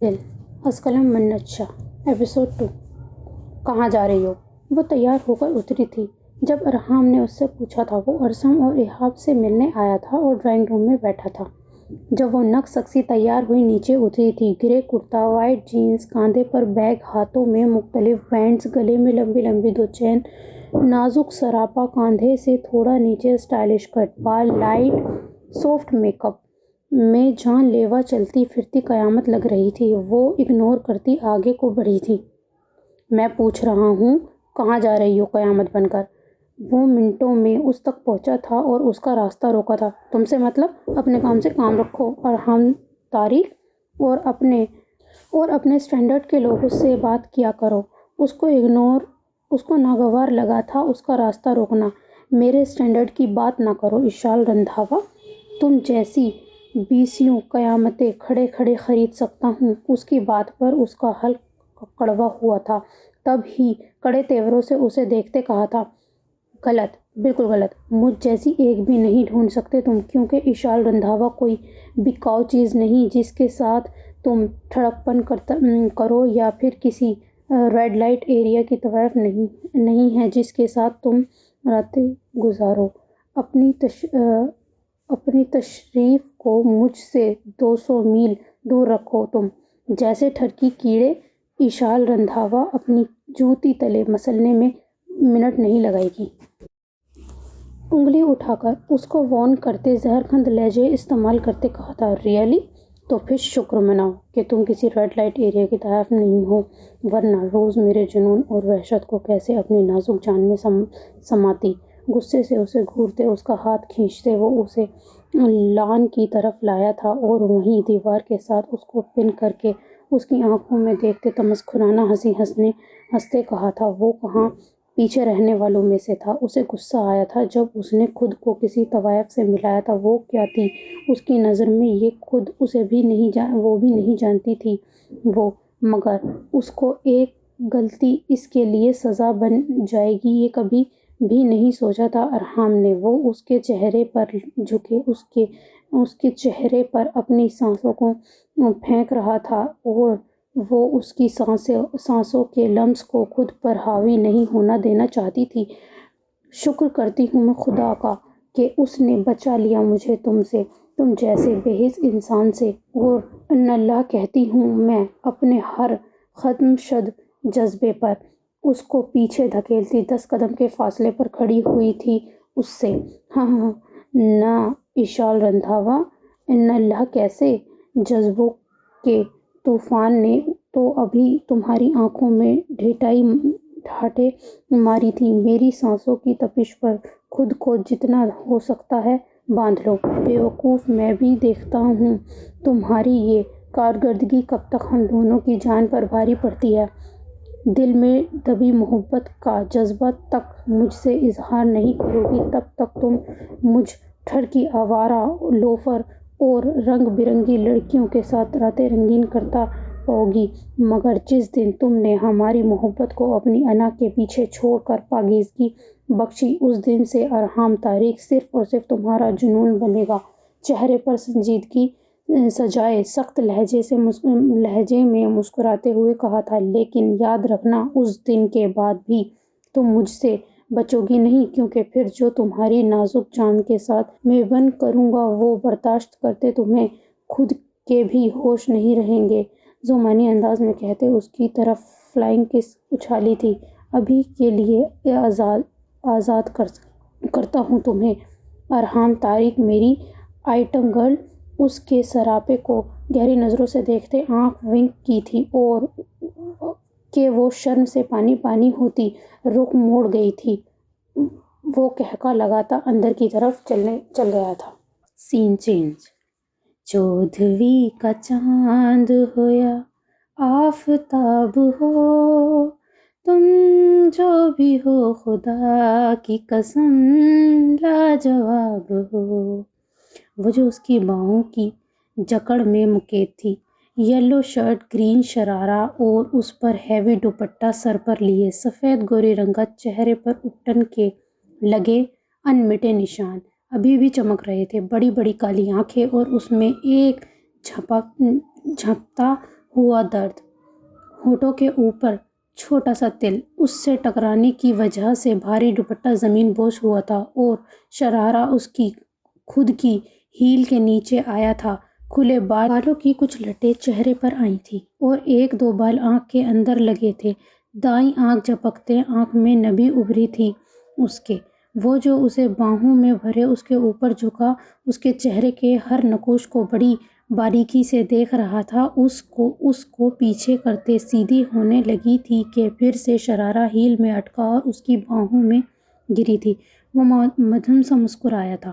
دل اسکلم منت شاہ ایپیسوڈ 2 کہاں جا رہی ہو؟ وہ تیار ہو کر اتری تھی جب ارحام نے اس سے پوچھا تھا۔ وہ ارسم اور ایہاب سے ملنے آیا تھا اور ڈرائنگ روم میں بیٹھا تھا۔ جب وہ نک سکسی تیار ہوئی نیچے اتری تھی، گرے کرتا، وائٹ جینز، کاندھے پر بیگ، ہاتھوں میں مختلف بینڈز، گلے میں لمبی لمبی 2 چین، نازک سراپا، کاندھے سے تھوڑا نیچے اسٹائلش کٹ، بال لائٹ سافٹ میک اپ میں جان لیوا چلتی پھرتی قیامت لگ رہی تھی۔ وہ اگنور کرتی آگے کو بڑھی تھی۔ میں پوچھ رہا ہوں کہاں جا رہی ہو قیامت بن کر؟ وہ منٹوں میں اس تک پہنچا تھا اور اس کا راستہ روکا تھا۔ تم سے مطلب؟ اپنے کام سے کام رکھو ارحام طارق، اور اپنے اسٹینڈرڈ کے لوگوں سے بات کیا کرو۔ اس کو ناگوار لگا تھا اس کا راستہ روکنا۔ میرے اسٹینڈرڈ کی بات نہ کرو ایشال رندھاوا، تم جیسی بیسیوں قیامتیں کھڑے کھڑے خرید سکتا ہوں۔ اس کی بات پر اس کا حلق کڑوا ہوا تھا۔ تب ہی کڑے تیوروں سے اسے دیکھتے کہا تھا، غلط، بالکل غلط، مجھ جیسی ایک بھی نہیں ڈھونڈ سکتے تم، کیونکہ ایشال رندھاوا کوئی بکاؤ چیز نہیں جس کے ساتھ تم تھڑپن کرو، یا پھر کسی ریڈ لائٹ ایریا کی طرف نہیں ہے جس کے ساتھ تم راتیں گزارو۔ اپنی تشریف کو مجھ سے 200 میل دور رکھو تم جیسے ٹھرکی کیڑے۔ ایشال رندھاوا اپنی جوتی تلے مسلنے میں منٹ نہیں لگائے گی۔ انگلی اٹھا کر اس کو وارن کرتے زہرخند لہجے استعمال کرتے کہا تھا، ریئلی؟ تو پھر شکر مناؤ کہ تم کسی ریڈ لائٹ ایریا کی طرف نہیں ہو، ورنہ روز میرے جنون اور وحشت کو کیسے اپنی نازک جان میں سماتی۔ غصے سے اسے گھورتے اس کا ہاتھ کھینچتے وہ اسے لان کی طرف لایا تھا اور وہیں دیوار کے ساتھ اس کو پن کر کے اس کی آنکھوں میں دیکھتے تمسخرانہ ہنستے کہا تھا، وہ کہاں پیچھے رہنے والوں میں سے تھا۔ اسے غصہ آیا تھا جب اس نے خود کو کسی طوائف سے ملایا تھا۔ وہ کیا تھی اس کی نظر میں یہ خود وہ بھی نہیں جانتی تھی وہ، مگر اس کو ایک غلطی اس کے لیے سزا بن جائے گی یہ کبھی بھی نہیں سوچا تھا ارحام نے۔ وہ اس کے چہرے پر جھکے اس کے چہرے پر اپنی سانسوں کو پھینک رہا تھا اور وہ اس کی سانسوں کے لمس کو خود پر حاوی نہیں ہونا دینا چاہتی تھی۔ شکر کرتی ہوں میں خدا کا کہ اس نے بچا لیا مجھے تم جیسے بے حس انسان سے، اور اللہ کہتی ہوں میں اپنے ہر ختم شد جذبے پر۔ اس کو پیچھے دھکیلتی 10 قدم کے فاصلے پر کھڑی ہوئی تھی اس سے۔ ہاں نہ ایشال رندھاوا، اللہ کیسے؟ جذبوں کے طوفان نے تو ابھی تمہاری آنکھوں میں ڈھاٹیں ماری تھی۔ میری سانسوں کی تپش پر خود کو جتنا ہو سکتا ہے باندھ لو۔ بے وقوف، میں بھی دیکھتا ہوں تمہاری یہ کارکردگی کب تک ہم دونوں کی جان پر بھاری پڑتی ہے۔ دل میں دبی محبت کا جذبہ تک مجھ سے اظہار نہیں کرو گی، تب تک تم مجھ ٹھرکی آوارہ لوفر اور رنگ برنگی لڑکیوں کے ساتھ راتیں رنگین کرتا رہو گی۔ مگر جس دن تم نے ہماری محبت کو اپنی انا کے پیچھے چھوڑ کر پاکیزگی بخشی، اس دن سے ارحام طارق صرف اور صرف تمہارا جنون بنے گا۔ چہرے پر سنجیدگی سجائے سخت لہجے میں مسکراتے ہوئے کہا تھا، لیکن یاد رکھنا اس دن کے بعد بھی تم مجھ سے بچو گی نہیں، کیونکہ پھر جو تمہاری نازک جان کے ساتھ میں بن کروں گا وہ برداشت کرتے تمہیں خود کے بھی ہوش نہیں رہیں گے۔ زمانی انداز میں کہتے اس کی طرف فلائنگ کس اچھالی تھی، ابھی کے لیے آزاد کرتا ہوں تمہیں ارحام طارق میری آئٹم گرل۔ اس کے سراپے کو گہری نظروں سے دیکھتے آنکھ ونک کی تھی اور کہ وہ شرم سے پانی پانی ہوتی رخ موڑ گئی تھی۔ وہ قہقہا لگاتا اندر کی طرف چل گیا تھا۔ سین چینج۔ چودھویں کا چاند ہو یا آفتاب ہو، تم جو بھی ہو خدا کی قسم لاجواب ہو۔ وہ جو اس کی باہوں کی جکڑ میں مقید تھی، یلو شرٹ، گرین شرارہ اور اس پر ہیوی دوپٹہ سر پر لیے، سفید گورے رنگت چہرے پر اپٹن کے لگے ان مٹے نشان ابھی بھی چمک رہے تھے۔ بڑی بڑی کالی آنکھیں اور اس میں ایک جھپتا ہوا درد، ہونٹوں کے اوپر چھوٹا سا تل، اس سے ٹکرانے کی وجہ سے بھاری دوپٹہ زمین بوس ہوا تھا اور شرارہ اس کی خود کی ہیل کے نیچے آیا تھا۔ کھلے بالوں کی کچھ لٹیں چہرے پر آئی تھیں اور ایک دو بال آنکھ کے اندر لگے تھے۔ دائیں آنکھ جھپکتے آنکھ میں نمی ابھری تھی اس کے۔ وہ جو اسے باہوں میں بھرے اس کے اوپر جھکا، اس کے چہرے کے ہر نقوش کو بڑی باریکی سے دیکھ رہا تھا، اس کو پیچھے کرتے سیدھی ہونے لگی تھی کہ پھر سے شرارہ ہیل میں اٹکا اور اس کی باہوں میں گری تھی۔ وہ مدھم سا مسکرایا تھا،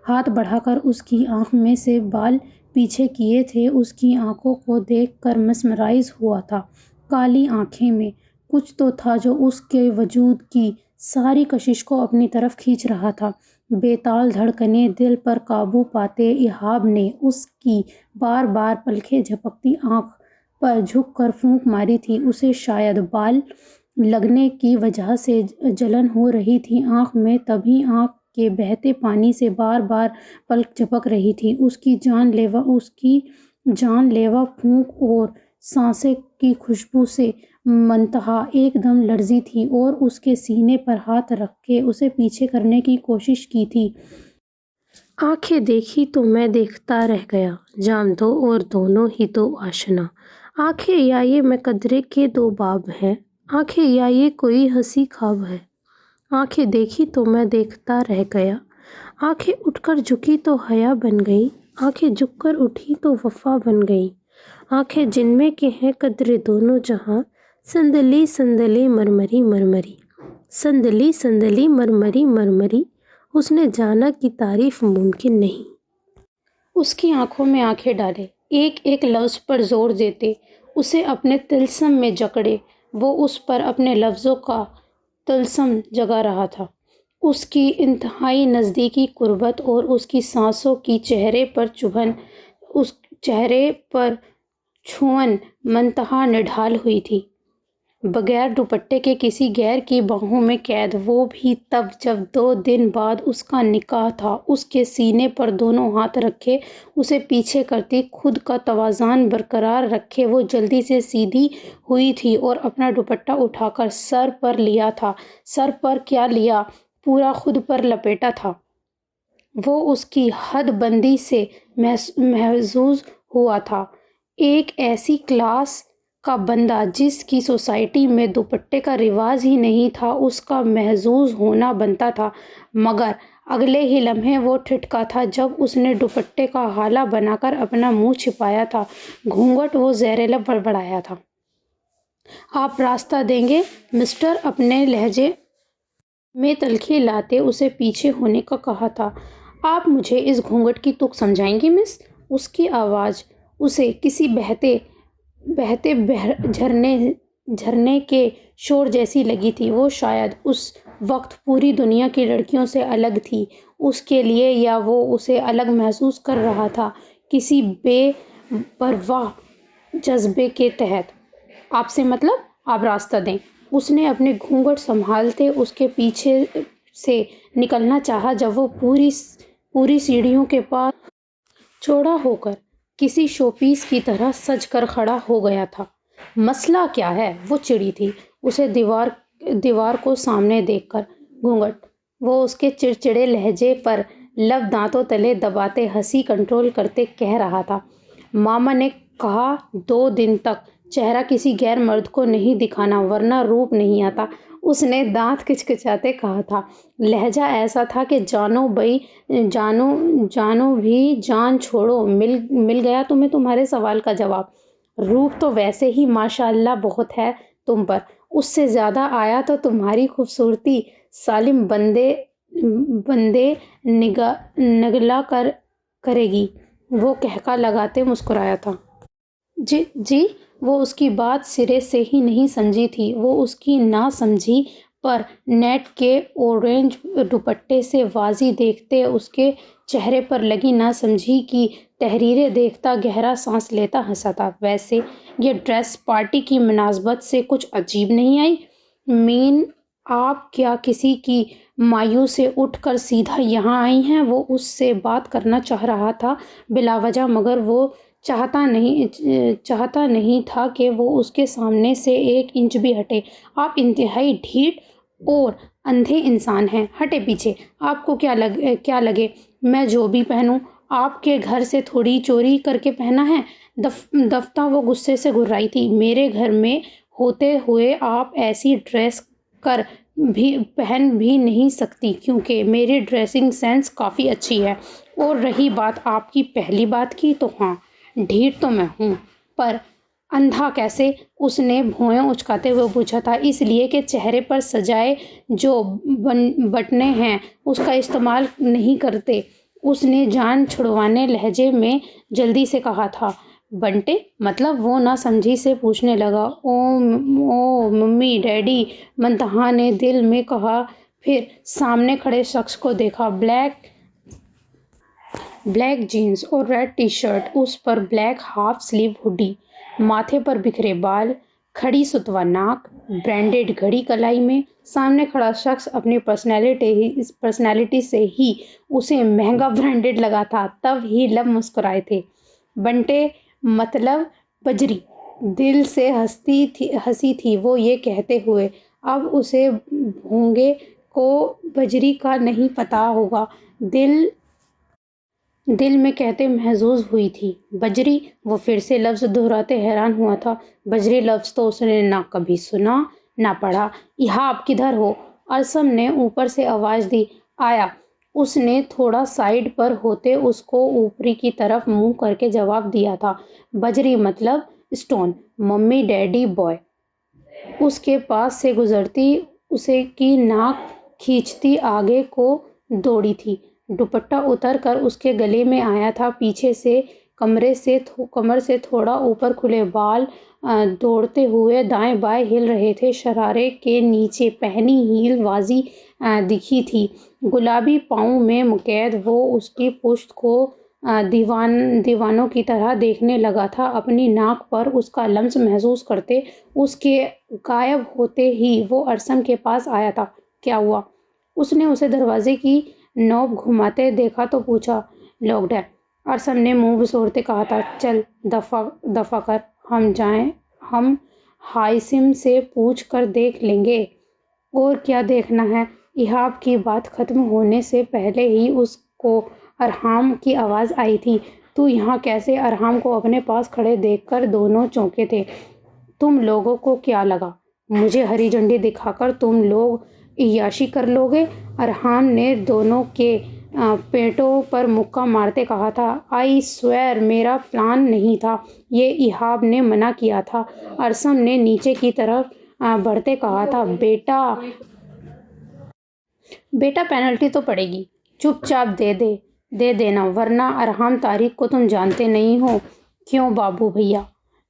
ہاتھ بڑھا کر اس کی آنکھ میں سے بال پیچھے کیے تھے۔ اس کی آنکھوں کو دیکھ کر مسمرائز ہوا تھا۔ کالی آنکھیں میں کچھ تو تھا جو اس کے وجود کی ساری کشش کو اپنی طرف کھینچ رہا تھا۔ بے تال دھڑکنیں دل پر قابو پاتے ایہاب نے اس کی بار بار پلکیں جھپکتی آنکھ پر جھک کر پھونک ماری تھی۔ اسے شاید بال لگنے کی وجہ سے جلن ہو رہی تھی آنکھ میں، تبھی آنکھ کے بہتے پانی سے بار بار پلک جھپک رہی تھی۔ اس کی جان لیوا پھونک اور سانسیں کی خوشبو سے منتہا ایک دم لرزی تھی اور اس کے سینے پر ہاتھ رکھ کے اسے پیچھے کرنے کی کوشش کی تھی۔ آنکھیں دیکھی تو میں دیکھتا رہ گیا، جام دو اور دونوں ہی تو آشنا۔ آنکھیں یا یہ مقدرے کے دو باب ہیں، آنکھیں یا یہ کوئی ہنسی خواب ہے۔ آنکھیں دیکھی تو میں دیکھتا رہ گیا، آنکھیں اٹھ کر جھکی تو حیا بن گئی، آنکھیں جھک کر اٹھی تو وفا بن گئی۔ آنکھیں جن میں کہ ہیں قدرے دونوں جہاں، سندلی سندلی مرمری مرمری، سندلی سندلی مرمری مرمری، اس نے جانا کی تعریف ممکن نہیں۔ اس کی آنکھوں میں آنکھیں ڈالے، ایک ایک لفظ پر زور دیتے، اسے اپنے طلسم میں جکڑے۔ وہ اس پر اپنے لفظوں کا طلسم جگا رہا تھا۔ اس کی انتہائی نزدیکی قربت اور اس کی سانسوں کی چہرے پر چھوئن منتہا نڈھال ہوئی تھی۔ بغیر دوپٹے کے کسی غیر کی باہوں میں قید، وہ بھی تب جب 2 دن بعد اس کا نکاح تھا۔ اس کے سینے پر دونوں ہاتھ رکھے اسے پیچھے کرتی، خود کا توازن برقرار رکھے وہ جلدی سے سیدھی ہوئی تھی اور اپنا دوپٹہ اٹھا کر سر پر لیا تھا۔ سر پر کیا لیا، پورا خود پر لپیٹا تھا۔ وہ اس کی حد بندی سے محظوظ ہوا تھا، ایک ایسی کلاس کا بندہ جس کی سوسائٹی میں دوپٹے کا رواج ہی نہیں تھا، اس کا محظوظ ہونا بنتا تھا۔ مگر اگلے ہی لمحے وہ ٹھٹکا تھا جب اس نے دوپٹے کا ہالہ بنا کر اپنا منہ چھپایا تھا، گھونگھٹ وہ زیر لب بڑبڑایا تھا۔ آپ راستہ دیں گے مسٹر، اپنے لہجے میں تلخی لاتے اسے پیچھے ہونے کا کہا تھا۔ آپ مجھے اس گھونگھٹ کی تک سمجھائیں گی مس؟ اس کی آواز اسے کسی بہتے جھرنے کے شور جیسی لگی تھی۔ وہ شاید اس وقت پوری دنیا کی لڑکیوں سے الگ تھی اس کے لیے، یا وہ اسے الگ محسوس کر رہا تھا کسی بے پرواہ جذبے کے تحت۔ آپ سے مطلب؟ آپ راستہ دیں۔ اس نے اپنے گھونگھٹ سنبھالتے اس کے پیچھے سے نکلنا چاہا جب وہ پوری سیڑھیوں کے پاس چوڑا ہو کر کسی شو پیس کی طرح سج کر کھڑا ہو گیا تھا۔ مسئلہ کیا ہے؟ وہ چڑھی تھی اسے دیوار کو سامنے دیکھ کر۔ گھونگھٹ، وہ اس کے چڑچڑے لہجے پر لب دانتوں تلے دباتے ہنسی کنٹرول کرتے کہہ رہا تھا۔ ماما نے کہا 2 دن تک چہرہ کسی غیر مرد کو نہیں دکھانا ورنہ روپ نہیں آتا، اس نے دانت کچکچاتے کہا تھا۔ لہجہ ایسا تھا کہ جانو بھی جان چھوڑو، مل گیا تمہیں تمہارے سوال کا جواب۔ روپ تو ویسے ہی ماشاء اللہ بہت ہے تم پر، اس سے زیادہ آیا تو تمہاری خوبصورتی سالم بندے نگلا کرے گی۔ وہ قہقہ لگاتے مسکرایا تھا۔ جی وہ اس کی بات سرے سے ہی نہیں سمجھی تھی۔ وہ اس کی نہ سمجھی پر نیٹ کے اورینج دوپٹے سے واضح دیکھتے اس کے چہرے پر لگی نہ سمجھی کی تحریریں دیکھتا گہرا سانس لیتا ہنسا تھا۔ ویسے یہ ڈریس پارٹی کی مناسبت سے کچھ عجیب نہیں آئی؟ مین آپ کیا کسی کی مایوں سے اٹھ کر سیدھا یہاں آئی ہیں؟ وہ اس سے بات کرنا چاہ رہا تھا بلا وجہ، مگر وہ چاہتا نہیں تھا کہ وہ اس کے سامنے سے 1 انچ بھی ہٹے۔ آپ انتہائی ڈھیٹ اور اندھے انسان ہیں، ہٹے پیچھے۔ آپ کو کیا لگے میں جو بھی پہنوں آپ کے گھر سے تھوڑی چوری کر کے پہنا ہے؟ دفتہ وہ غصے سے گھررائی تھی۔ میرے گھر میں ہوتے ہوئے آپ ایسی ڈریس پہن بھی نہیں سکتی، کیونکہ میری ڈریسنگ سینس کافی اچھی ہے۔ اور رہی بات آپ کی پہلی بات کی، تو ہاں، ڈھیٹ تو میں ہوں، پر اندھا کیسے؟ اس نے بھویں اچکاتے ہوئے پوچھا تھا۔ اس لیے کہ چہرے پر سجائے جو بٹنے ہیں اس کا استعمال نہیں کرتے، اس نے جان چھڑوانے لہجے میں جلدی سے کہا تھا۔ بنٹے مطلب؟ وہ نہ سمجھی سے پوچھنے لگا۔ او ممی ڈیڈی، منتہا نے دل میں کہا، پھر سامنے کھڑے شخص کو دیکھا۔ بلیک جینز اور ریڈ ٹی شرٹ، اس پر بلیک ہاف سلیو ہوڈی، ماتھے پر بکھرے بال، کھڑی ستوا ناک، برانڈڈ گھڑی کلائی میں۔ سامنے کھڑا شخص اپنی پرسنالٹی سے ہی اسے مہنگا برانڈڈ لگا تھا، تب ہی لب مسکرائے تھے۔ بنٹے مطلب بجری؟ دل سے ہنسی تھی وہ یہ کہتے ہوئے۔ اب اسے بھونگے کو بجری کا نہیں پتا ہوگا، دل میں کہتے محظوظ ہوئی تھی۔ بجری؟ وہ پھر سے لفظ دہراتے حیران ہوا تھا۔ بجری لفظ تو اس نے نہ کبھی سنا نہ پڑھا۔ ایہاب کدھر ہو؟ ارسم نے اوپر سے آواز دی۔ آیا۔ اس نے تھوڑا سائیڈ پر ہوتے اس کو اوپری کی طرف منہ کر کے جواب دیا تھا۔ بجری مطلب اسٹون، ممی ڈیڈی بوائے۔ اس کے پاس سے گزرتی اسے کی ناک کھینچتی آگے کو دوڑی تھی۔ دوپٹہ اتر کر اس کے گلے میں آیا تھا، پیچھے سے کمر سے تھوڑا اوپر کھلے بال دوڑتے ہوئے دائیں بائیں ہل رہے تھے۔ شرارے کے نیچے پہنی ہیل واضح دکھی تھی۔ گلابی پاؤں میں مقید وہ اس کی پشت کو دیوانوں کی طرح دیکھنے لگا تھا۔ اپنی ناک پر اس کا لمس محسوس کرتے اس کے غائب ہوتے ہی وہ ارسم کے پاس آیا تھا۔ کیا ہوا؟ اس نے اسے دروازے کی نوب گھماتے دیکھا تو پوچھا۔ لاکڈ ہے، ارسم نے منہ بسوڑتے کہا تھا۔ چل دفع کر، ہم جائیں، ہم ہائسم سے پوچھ کر دیکھ لیں گے۔ اور کیا دیکھنا ہے؟ ایہاب کی بات ختم ہونے سے پہلے ہی اس کو ارحام کی آواز آئی تھی۔ تو یہاں کیسے؟ ارحام کو اپنے پاس کھڑے دیکھ کر دونوں چونکے تھے۔ تم لوگوں کو کیا لگا مجھے ہری جھنڈی دکھا کر تم لوگ عیاشی کر لو گے؟ ارحام نے دونوں کے پیٹوں پر مکہ مارتے کہا تھا۔ آئی سویئر میرا پلان نہیں تھا، یہ ایہاب نے منع کیا تھا۔ ارسم نے نیچے کی طرف بڑھتے کہا تھا۔ بیٹا پینلٹی تو پڑے گی، چپ چاپ دے دینا، ورنہ ارحام طارق کو تم جانتے نہیں ہو۔ کیوں بابو بھیا؟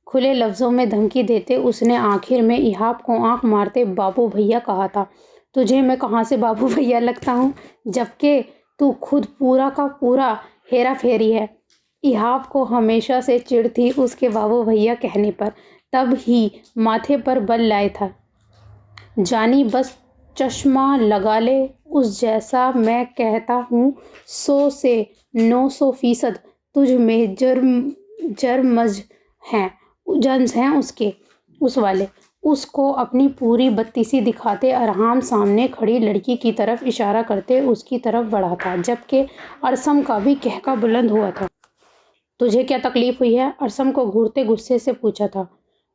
کھلے لفظوں میں دھمکی دیتے اس نے آخر میں ایہاب کو آنکھ مارتے بابو بھیا کہا تھا۔ تجھے میں کہاں سے بابو بھیا لگتا ہوں، جبکہ تو خود پورا کا پورا ہیرا پھیری ہے۔ ایہاب کو ہمیشہ سے چڑ تھی اس کے بابو بھیا کہنے پر، تب ہی ماتھے پر بل لائے تھا۔ جانی بس چشمہ لگا لے، اس جیسا میں کہتا ہوں 100 سے 900% تجھ میں جرمز ہیں اس والے۔ اس کو اپنی پوری بتیسی دکھاتے ارحام سامنے کھڑی لڑکی کی طرف اشارہ کرتے اس کی طرف بڑھا تھا، جبکہ ارسم کا بھی قہقہ بلند ہوا تھا۔ تجھے کیا تکلیف ہوئی ہے؟ ارسم کو گھورتے غصے سے پوچھا تھا۔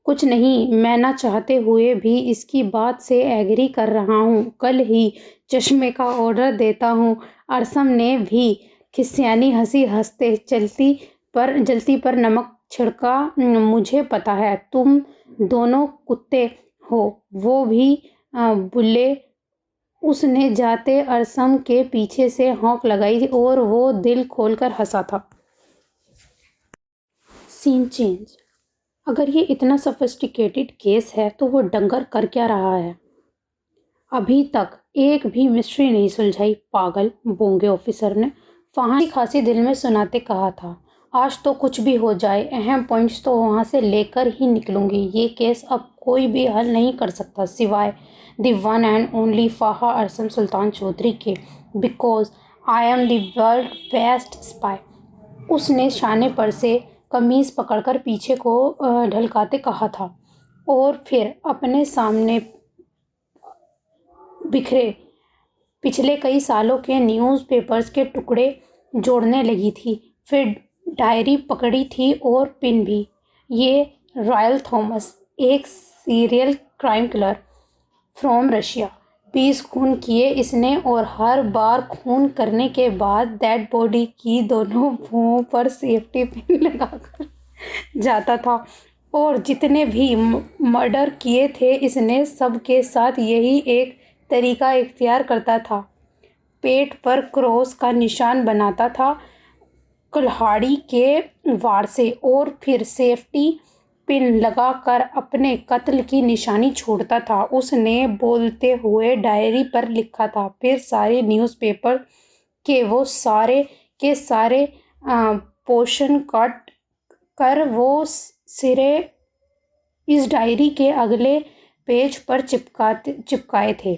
کچھ نہیں، میں نہ چاہتے ہوئے بھی اس کی بات سے ایگری کر رہا ہوں، کل ہی چشمے کا آرڈر دیتا ہوں۔ ارسم نے بھی کھسیانی ہنسی ہنستے جلتی پر نمک چھڑکا۔ مجھے پتا ہے تم دونوں کتے ہو، وہ بھی بلے۔ اس نے جاتے ارسم کے پیچھے سے ہونک لگائی اور وہ دل کھول کر ہنسا تھا۔ سین چینج۔ اگر یہ اتنا سفسٹیکیٹڈ کیس ہے تو وہ ڈنگر کر کیا رہا ہے؟ ابھی تک ایک بھی مسٹری نہیں سلجھائی، پاگل بونگے آفیسر نے فہان خاصی دل میں سناتے کہا تھا۔ آج تو کچھ بھی ہو جائے، اہم پوائنٹس تو وہاں سے لے کر ہی نکلوں گی۔ یہ کیس اب کوئی بھی حل نہیں کر سکتا سوائے the one and only Faha Arsam Sultan Chaudhry کے، because I am the world best spy. اس نے شانے پر سے قمیص پکڑ کر پیچھے کو ڈھلکاتے کہا تھا اور پھر اپنے سامنے بکھرے پچھلے کئی سالوں کے نیوز پیپرز کے ٹکڑے جوڑنے لگی تھی۔ پھر ڈائری پکڑی تھی اور پن بھی۔ یہ رائل تھامس، ایک serial crime colour from Russia. 20 خون کیے اس نے اور ہر بار خون کرنے کے بعد ڈیڈ باڈی کی دونوں پاؤں پر سیفٹی پن لگا کر جاتا تھا، اور جتنے بھی مرڈر کیے تھے اس نے سب کے ساتھ یہی ایک طریقہ اختیار کرتا تھا۔ پیٹ پر کراس کا نشان بناتا تھا کلہاڑی کے وار سے، اور پھر سیفٹی پن لگا کر اپنے قتل کی نشانی چھوڑتا تھا۔ اس نے بولتے ہوئے ڈائری پر لکھا تھا، پھر سارے نیوز پیپر کے وہ سارے کے سارے پورشن کٹ کر وہ سرے اس ڈائری کے اگلے پیج پر چپکائے تھے۔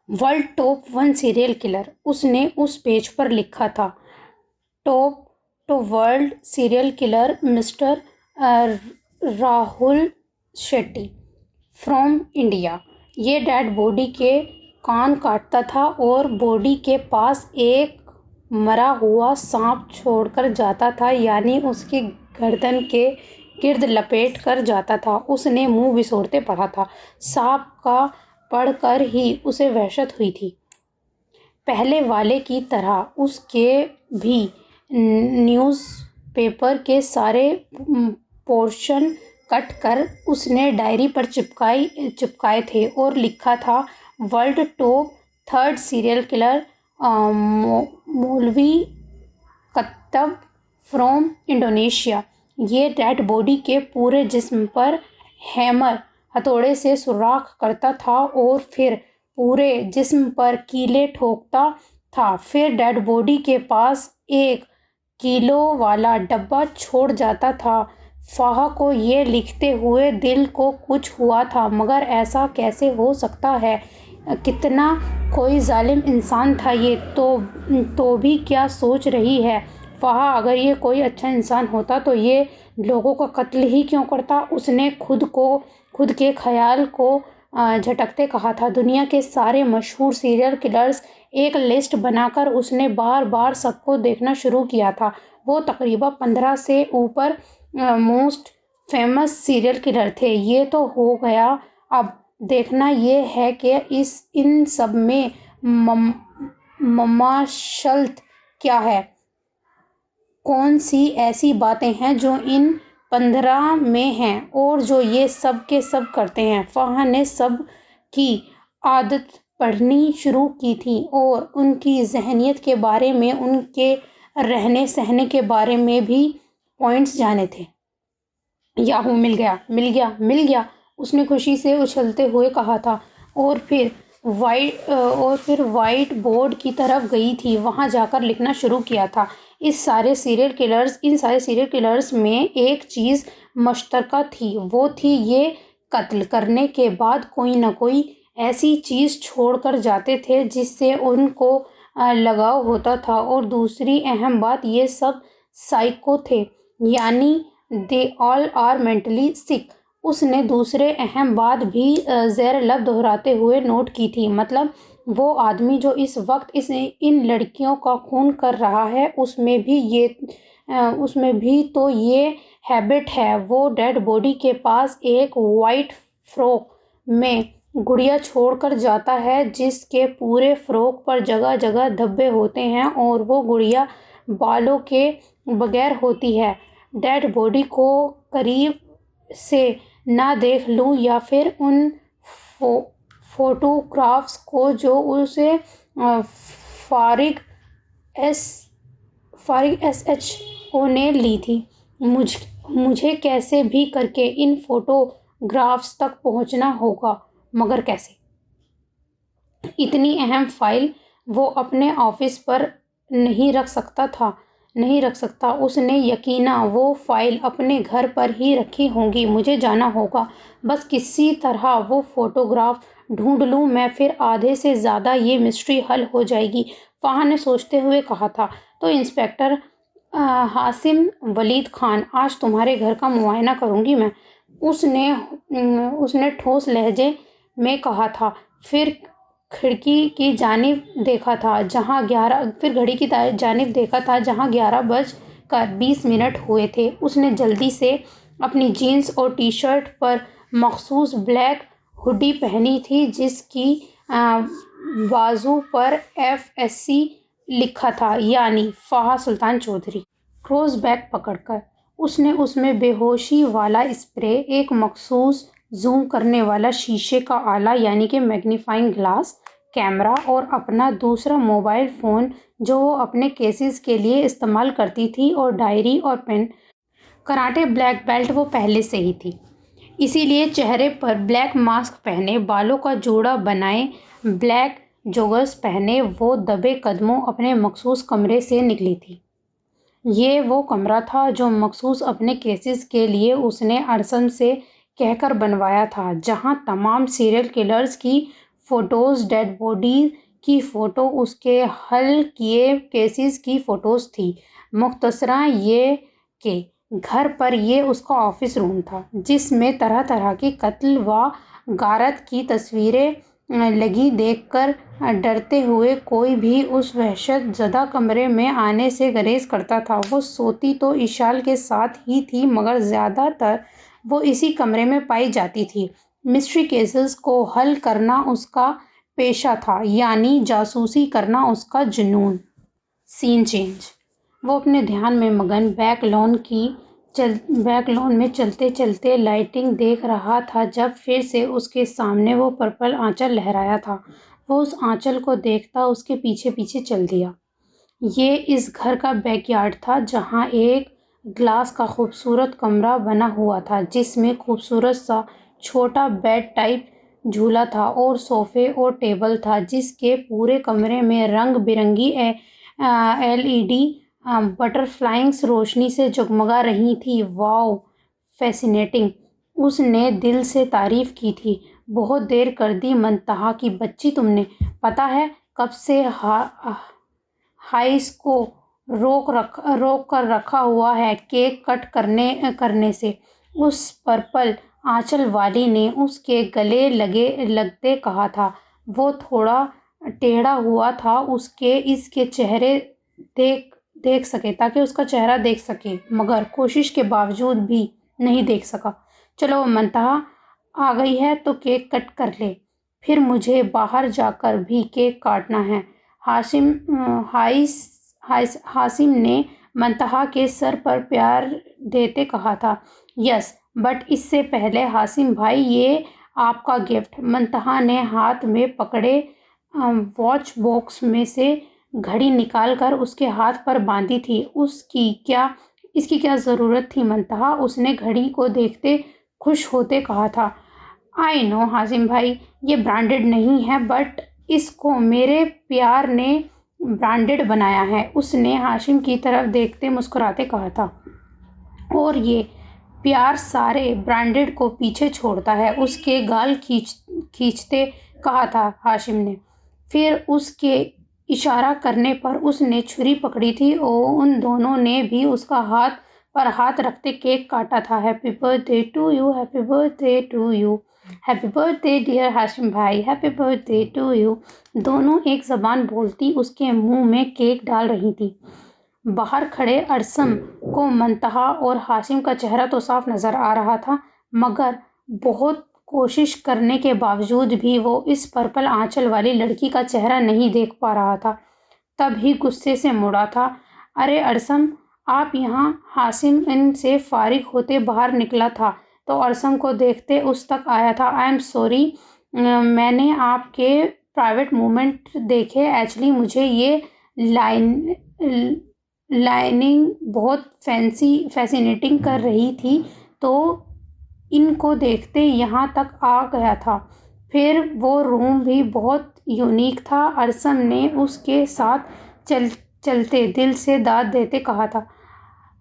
ورلڈ ٹاپ 1 سیریل کلر، اس نے اس پیج پر لکھا تھا۔ Top 2 world serial killer mister Rahul Shetty from India. یہ ڈیڈ باڈی کے کان کاٹتا تھا اور باڈی کے پاس ایک مرا ہوا سانپ چھوڑ کر جاتا تھا، یعنی اس کی گردن کے گرد لپیٹ کر جاتا تھا۔ اس نے منہ بسوڑتے پڑھا تھا۔ سانپ کا پڑھ کر ہی اسے وحشت ہوئی تھی۔ پہلے والے کی طرح اس کے بھی نیوز پیپر کے سارے پورشن کٹ کر اس نے ڈائری پر چپکائے تھے اور لکھا تھا، ورلڈ ٹاپ 3 سیریل کلر مولوی کتب فرام انڈونیشیا۔ یہ ڈیڈ باڈی کے پورے جسم پر ہیمر ہتھوڑے سے سوراخ کرتا تھا اور پھر پورے جسم پر کیلیں ٹھوکتا تھا، پھر ڈیڈ باڈی کے پاس 1 کلو والا ڈبہ چھوڑ جاتا تھا۔ فہا کو یہ لکھتے ہوئے دل کو کچھ ہوا تھا، مگر ایسا کیسے ہو سکتا ہے؟ کتنا کوئی ظالم انسان تھا یہ! تو بھی کیا سوچ رہی ہے فہا؟ اگر یہ کوئی اچھا انسان ہوتا تو یہ لوگوں کا قتل ہی کیوں کرتا؟ اس نے خود کے خیال کو جھٹکتے کہا تھا۔ دنیا کے سارے مشہور سیریل کلرز ایک لسٹ بنا کر اس نے بار بار سب کو دیکھنا شروع کیا تھا۔ وہ تقریباً 15 سے اوپر موسٹ فیمس سیریل کلر تھے۔ یہ تو ہو گیا، اب دیکھنا یہ ہے کہ ان سب میں مماثلت کیا ہے، کون سی ایسی باتیں ہیں جو ان 15 میں ہیں اور جو یہ سب کے سب کرتے ہیں۔ فہا نے سب کی عادت پڑھنی شروع کی تھی اور ان کی ذہنیت کے بارے میں، ان کے رہنے سہنے کے بارے میں بھی پوائنٹس جانے تھے۔ یاہو! مل گیا! اس نے خوشی سے اچھلتے ہوئے کہا تھا، اور پھر وائٹ بورڈ کی طرف گئی تھی، وہاں جا کر لکھنا شروع کیا تھا۔ ان سارے سیریل کلرز میں ایک چیز مشترکہ تھی، وہ تھی یہ قتل کرنے کے بعد کوئی نہ کوئی ایسی چیز چھوڑ کر جاتے تھے جس سے ان کو لگاؤ ہوتا تھا، اور دوسری اہم بات، یہ سب سائیکو تھے، یعنی they all are mentally sick۔ اس نے دوسرے اہم بات بھی زیر لب دہراتے ہوئے نوٹ کی تھی، مطلب وہ آدمی جو اس وقت ان لڑکیوں کا خون کر رہا ہے، اس میں بھی تو یہ ہیبٹ ہے۔ وہ ڈیڈ باڈی کے پاس ایک وائٹ فراک میں گڑیا چھوڑ کر جاتا ہے، جس کے پورے فراک پر جگہ جگہ دھبے ہوتے ہیں، اور وہ گڑیا بالوں کے بغیر ہوتی ہے۔ ڈیڈ باڈی کو قریب سے نہ دیکھ لوں یا پھر ان فوٹوگرافز کو جو اسے فارغ ایس ایچ او نے لی تھی، مجھے کیسے بھی کر کے ان فوٹوگرافز تک پہنچنا ہوگا، مگر کیسے؟ اتنی اہم فائل وہ اپنے آفس پر نہیں رکھ سکتا۔ اس نے یقیناً وہ فائل اپنے گھر پر ہی رکھی ہوگی۔ مجھے جانا ہوگا، بس کسی طرح وہ فوٹوگراف ڈھونڈ لوں میں، پھر آدھے سے زیادہ یہ مسٹری حل ہو جائے گی، فہا نے سوچتے ہوئے کہا تھا۔ تو انسپکٹر حاسم ولید خان، آج تمہارے گھر کا معائنہ کروں گی میں، اس نے ٹھوس لہجے میں کہا تھا۔ پھر گھڑی کی جانب دیکھا تھا جہاں 11:20 ہوئے تھے۔ اس نے جلدی سے اپنی جینز اور ٹی شرٹ پر مخصوص بلیک ہوڈی پہنی تھی جس کی بازو پر FSC لکھا تھا، یعنی فہد سلطان چودھری۔ کراس بیگ پکڑ کر اس نے اس میں بے ہوشی والا اسپرے، ایک مخصوص زوم کرنے والا شیشے کا آلہ یعنی کہ میگنیفائنگ گلاس، کیمرہ اور اپنا دوسرا موبائل فون جو وہ اپنے کیسز کے لیے استعمال کرتی تھی، اور ڈائری اور پین۔ کراٹے بلیک بیلٹ وہ پہلے سے ہی تھی، اسی لیے چہرے پر بلیک ماسک پہنے، بالوں کا جوڑا بنائے، بلیک جوگرز پہنے وہ دبے قدموں اپنے مخصوص کمرے سے نکلی تھی۔ یہ وہ کمرہ تھا جو مخصوص اپنے کیسز کے لیے اس نے ارسم سے کہہ کر بنوایا تھا، جہاں تمام سیریل کلرز کی فوٹوز، ڈیڈ باڈی کی فوٹو، اس کے حل کیے کیسز کی فوٹوز تھی۔ مختصراً یہ کہ گھر پر یہ اس کا آفس روم تھا جس میں طرح طرح کی قتل و غارت کی تصویریں لگی۔ دیکھ کر ڈرتے ہوئے کوئی بھی اس وحشت زدہ کمرے میں آنے سے گریز کرتا تھا۔ وہ سوتی تو اشال کے ساتھ ہی تھی مگر زیادہ تر وہ اسی کمرے میں پائی جاتی تھی۔ مسٹری کیسز کو حل کرنا اس کا پیشہ تھا، یعنی جاسوسی کرنا اس کا جنون۔ سین چینج۔ وہ اپنے دھیان میں مگن بیک لان میں چلتے چلتے لائٹنگ دیکھ رہا تھا جب پھر سے اس کے سامنے وہ پرپل آنچل لہرایا تھا۔ وہ اس آنچل کو دیکھتا اس کے پیچھے پیچھے چل دیا۔ یہ اس گھر کا بیک یارڈ تھا جہاں ایک گلاس کا خوبصورت کمرہ بنا ہوا تھا جس میں خوبصورت سا چھوٹا بیڈ ٹائپ جھولا تھا اور صوفے اور ٹیبل تھا جس کے پورے کمرے میں رنگ برنگی LED بٹرفلائز روشنی سے جگمگا رہی تھی۔ واؤ، فیسینیٹنگ، اس نے دل سے تعریف کی تھی۔ بہت دیر کر دی منتہا کی بچی تم نے، پتہ ہے کب سے ہائس کو روک کر رکھا ہوا ہے کیک کٹ کرنے سے، اس پرپل آنچل والی نے اس کے گلے لگتے کہا تھا۔ وہ تھوڑا ٹیڑھا ہوا تھا اس کے چہرے دیکھ سکے تاکہ اس کا چہرہ دیکھ سکے، مگر کوشش کے باوجود بھی نہیں دیکھ سکا۔ چلو منتہا آ گئی ہے تو کیک کٹ کر لے، پھر مجھے باہر جا کر بھی کیک کاٹنا ہے۔ حاسم نے منتہا کے سر پر پیار دیتے کہا تھا۔ یس، بٹ اس سے پہلے حاسم بھائی یہ آپ کا گفٹ۔ منتہا نے ہاتھ میں پکڑے واچ باکس میں سے گھڑی نکال کر اس کے ہاتھ پر باندھی تھی۔ اس کی کیا ضرورت تھی منتہا، اس نے گھڑی کو دیکھتے خوش ہوتے کہا تھا۔ آئی نو حاسم بھائی، یہ برانڈڈ نہیں ہے بٹ اس کو میرے پیار نے برانڈڈ بنایا ہے، اس نے حاسم کی طرف دیکھتے مسکراتے کہا تھا۔ اور یہ پیار سارے برانڈڈ کو پیچھے چھوڑتا ہے، اس کے گال کھینچتے کہا تھا حاسم نے۔ پھر اس کے اشارہ کرنے پر اس نے چھری پکڑی تھی اور ان دونوں نے بھی اس کا ہاتھ پر ہاتھ رکھتے کیک کاٹا تھا۔ Happy birthday to you, happy birthday to you, happy birthday dear Hasim بھائی، happy birthday to you. دونوں ایک زبان بولتی اس کے منہ میں کیک ڈال رہی تھیں۔ باہر کھڑے ارسم کو منتہا اور حاسم کا چہرہ تو صاف نظر آ رہا تھا مگر بہت کوشش کرنے کے باوجود بھی وہ اس پرپل آنچل والی لڑکی کا چہرہ نہیں دیکھ پا رہا تھا۔ تب ہی غصے سے مڑا تھا۔ ارے ارسم، آپ یہاں؟ حاسم ان سے فارغ ہوتے باہر نکلا تھا تو ارسم کو دیکھتے اس تک آیا تھا۔ آئی ایم سوری، میں نے آپ کے پرائیویٹ مومنٹ دیکھے، ایکچولی مجھے یہ لائننگ بہت فیسینیٹنگ کر رہی تھی تو ان کو دیکھتے یہاں تک آ گیا تھا۔ پھر وہ روم بھی بہت یونیک تھا، ارسم نے اس کے ساتھ چلتے دل سے داد دیتے کہا تھا۔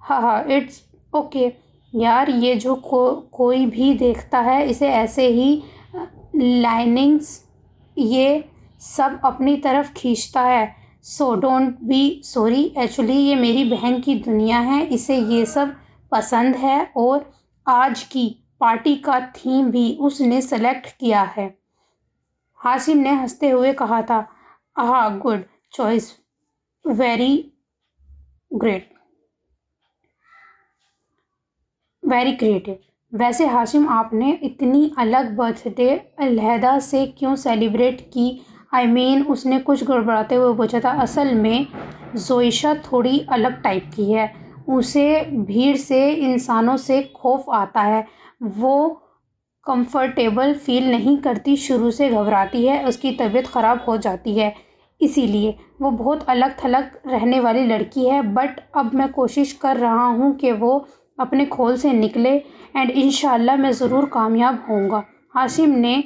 ہاں اٹس اوکے یار، یہ جو کوئی بھی دیکھتا ہے اسے ایسے ہی لائننگز یہ سب اپنی طرف کھینچتا ہے، so don't be sorry, actually یہ میری بہن کی دنیا ہے، اسے یہ سب پسند ہے اور آج کی پارٹی کا تھیم بھی اس نے سلیکٹ کیا ہے۔ حاسم نے ہنستے ہوئے کہا تھا، good choice, very great, very creative. ویسے حاسم، آپ نے اتنی الگ برتھ ڈے علیحدہ سے کیوں سیلیبریٹ کی؟ اس نے کچھ گڑبڑاتے ہوئے پوچھا تھا۔ اصل میں زوئیشا تھوڑی الگ ٹائپ کی ہے، اسے بھیڑ سے، انسانوں سے خوف آتا ہے، وہ کمفرٹیبل فیل نہیں کرتی، شروع سے گھبراتی ہے، اس کی طبیعت خراب ہو جاتی ہے، اسی لیے وہ بہت الگ تھلگ رہنے والی لڑکی ہے، بٹ اب میں کوشش کر رہا ہوں کہ وہ اپنے کھول سے نکلے، اینڈ انشاءاللہ میں ضرور کامیاب ہوں گا۔ حاسم نے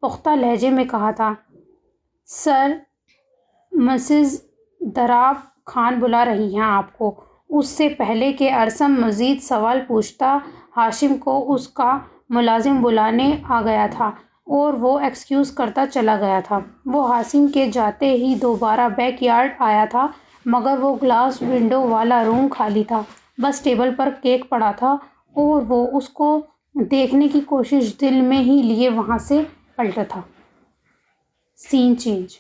پختہ لہجے میں کہا تھا، سر مسز دراب خان بلا رہی ہیں آپ کو۔ اس سے پہلے کہ ارسم مزید سوال پوچھتا، حاسم کو اس کا ملازم بلانے آ گیا تھا اور وہ ایکسکیوز کرتا چلا گیا تھا۔ وہ حاسم کے جاتے ہی دوبارہ بیک یارڈ آیا تھا، مگر وہ گلاس ونڈو والا روم خالی تھا، بس ٹیبل پر کیک پڑا تھا اور وہ اس کو دیکھنے کی کوشش دل میں ہی لیے وہاں سے پلٹا تھا۔ سین چینج۔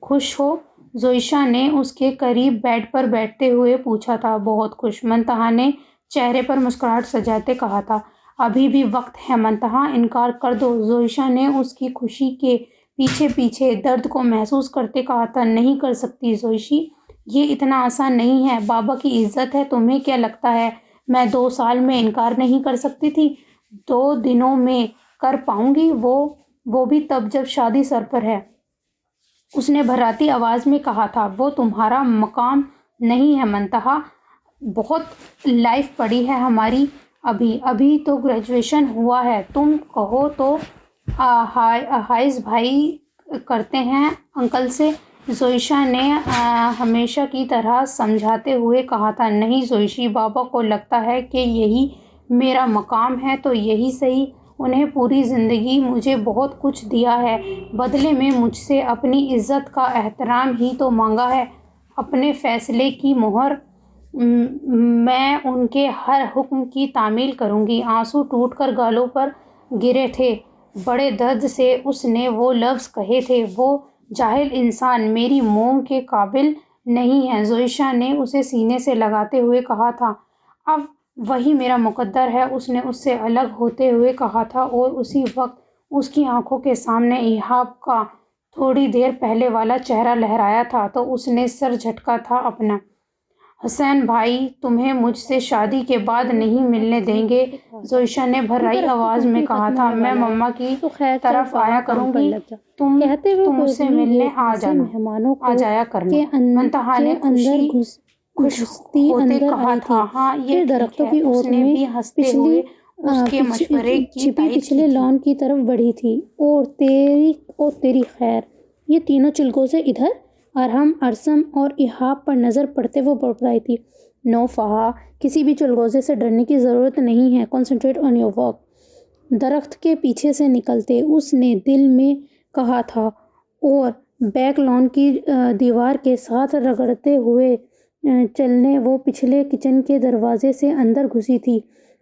خوش ہو؟ زوئیشا نے اس کے قریب بیڈ پر بیٹھتے ہوئے پوچھا تھا۔ بہت خوش، منتہا نے چہرے پر مسکراہٹ سجاتے کہا تھا۔ ابھی بھی وقت ہے منتہا، انکار کر دو۔ زوئیشا نے اس کی خوشی کے پیچھے پیچھے درد کو محسوس کرتے کہا تھا۔ نہیں کر سکتی زوئیشی، یہ اتنا آسان نہیں ہے، بابا کی عزت ہے، تمہیں کیا لگتا ہے میں 2 سال میں انکار نہیں کر سکتی تھی؟ 2 دنوں میں کر پاؤں گی، وہ بھی تب جب شادی سر پر ہے، اس نے بھراتی آواز میں کہا تھا۔ وہ تمہارا مقام نہیں ہے منتہا، بہت لائف پڑی ہے ہماری، ابھی تو گریجویشن ہوا ہے، تم کہو تو حائز بھائی کرتے ہیں انکل سے۔ زوئیشا نے ہمیشہ کی طرح سمجھاتے ہوئے کہا تھا۔ نہیں زوئیشی، بابا کو لگتا ہے کہ یہی میرا مقام ہے تو یہی صحیح، انہیں پوری زندگی مجھے بہت کچھ دیا ہے، بدلے میں مجھ سے اپنی عزت کا احترام ہی تو مانگا ہے، اپنے فیصلے کی مہر، میں ان کے ہر حکم کی تعمیل کروں گی۔ آنسو ٹوٹ کر گالوں پر گرے تھے، بڑے درد سے اس نے وہ لفظ کہے تھے، وہ جاہل انسان میری موم کے قابل نہیں ہے۔ زوئیشا نے اسے سینے سے لگاتے ہوئے کہا تھا۔ اب وہی میرا مقدر ہے، اس نے اس سے الگ ہوتے ہوئے کہا تھا، اور اسی وقت اس کی آنکھوں کے سامنے ایہاب کا تھوڑی دیر پہلے والا چہرہ لہرایا تھا تو اس نے سر جھٹکا تھا اپنا۔ حسین بھائی تمہیں مجھ سے شادی کے بعد نہیں ملنے دیں گے، زوئیشا نے بھرائی آواز میں کہا تھا۔ میں مما کی طرف آیا کروں گی، تم اس سے ملنے آ جایا کرنا، منتہا نے خوش ہوتے کہا تھا۔ ہاں یہ درختوں کی اوٹ میں بھی ہنستے ہوئے اس کے مشورے کی تائید پچھلے لان کی طرف بڑھی تھی۔ اور تیری خیر، یہ تینوں چلگوزے سے ادھر، ارحم، ارسم اور ایہاب پر نظر پڑتے وہ بڑبڑائی تھی۔ نو فہا، کسی بھی چلگوزے سے ڈرنے کی ضرورت نہیں ہے، کنسنٹریٹ آن یور ورک، درخت کے پیچھے سے نکلتے اس نے دل میں کہا تھا، اور بیک لان کی دیوار کے ساتھ رگڑتے ہوئے چلنے وہ پچھلے کچن کے دروازے سے اندر گھسی تھی۔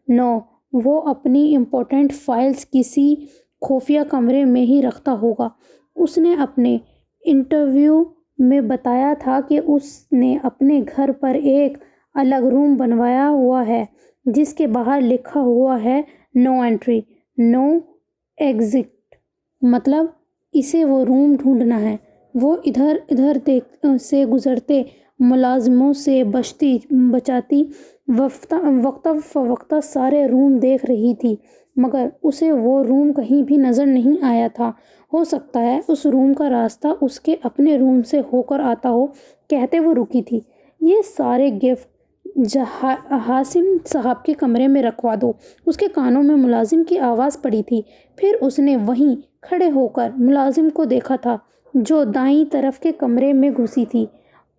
نو، وہ اپنی امپورٹنٹ فائلز کسی خفیہ کمرے میں ہی رکھتا ہوگا۔ اس نے اپنے انٹرویو میں بتایا تھا کہ اس نے اپنے گھر پر ایک الگ روم بنوایا ہوا ہے جس کے باہر لکھا ہوا ہے نو انٹری نو ایگزٹ، مطلب اسے وہ روم ڈھونڈنا ہے۔ وہ ادھر ادھر سے گزرتے ملازموں سے بچاتی وقتاً فوقتاً سارے روم دیکھ رہی تھی، مگر اسے وہ روم کہیں بھی نظر نہیں آیا تھا۔ ہو سکتا ہے اس روم کا راستہ اس کے اپنے روم سے ہو کر آتا ہو، کہتے وہ رکی تھی۔ یہ سارے گفٹ حاسم صاحب کے کمرے میں رکھوا دو، اس کے کانوں میں ملازم کی آواز پڑی تھی۔ پھر اس نے وہیں کھڑے ہو کر ملازم کو دیکھا تھا جو دائیں طرف کے کمرے میں گھسی تھی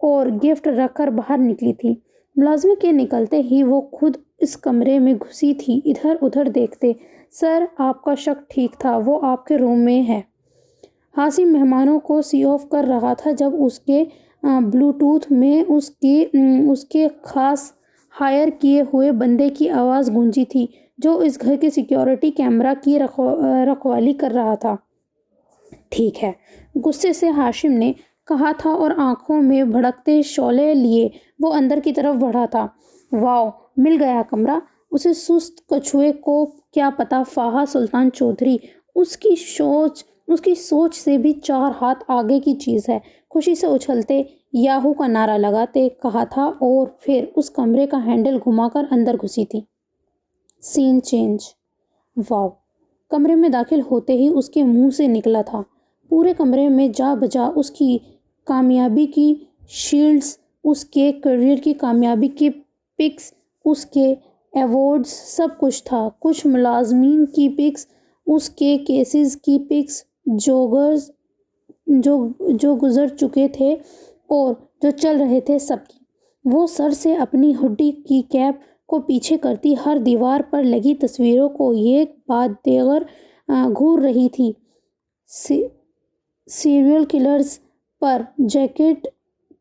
اور گفٹ رکھ کر باہر نکلی تھی۔ ملازم کے نکلتے ہی وہ خود اس کمرے میں گھسی تھی۔ ادھر ادھر دیکھتے، سر آپ کا شک ٹھیک تھا، وہ آپ کے روم میں ہے۔ حاسم مہمانوں کو سی آف کر رہا تھا جب اس کے بلوٹوتھ میں اس کے خاص ہائر کیے ہوئے بندے کی آواز گونجی تھی جو اس گھر کے سیکیورٹی کیمرہ کی رکھوالی کر رہا تھا۔ ٹھیک ہے، غصے سے ہاشم نے کہا تھا اور آنکھوں میں بھڑکتے شعلے لیے وہ اندر کی طرف بڑھا تھا۔ واؤ، مل گیا کمرہ۔ اسے سست کچھوے کو کیا پتا فاہا سلطان چودھری اس کی سوچ سے بھی 4 ہاتھ آگے کی چیز ہے، خوشی سے اچھلتے یاہو کا نعرہ لگاتے کہا تھا اور پھر اس کمرے کا ہینڈل گھما کر اندر گھسی تھی۔ سین چینج۔ واؤ، کمرے میں داخل ہوتے ہی اس کے منہ سے نکلا تھا۔ پورے کمرے میں جا بجا اس کی کامیابی کی شیلڈز، اس کے کیریئر کی کامیابی کی پکس، اس کے ایوارڈز، سب کچھ تھا۔ کچھ ملازمین کی پکس، اس کے کیسز کی پکس جو گزر چکے تھے اور جو چل رہے تھے، سب کی۔ وہ سر سے اپنی ہڈی کی کیپ کو پیچھے کرتی ہر دیوار پر لگی تصویروں کو ایک بعد دیگر گھور رہی تھی۔ سیریل کلرز پر جیکٹ،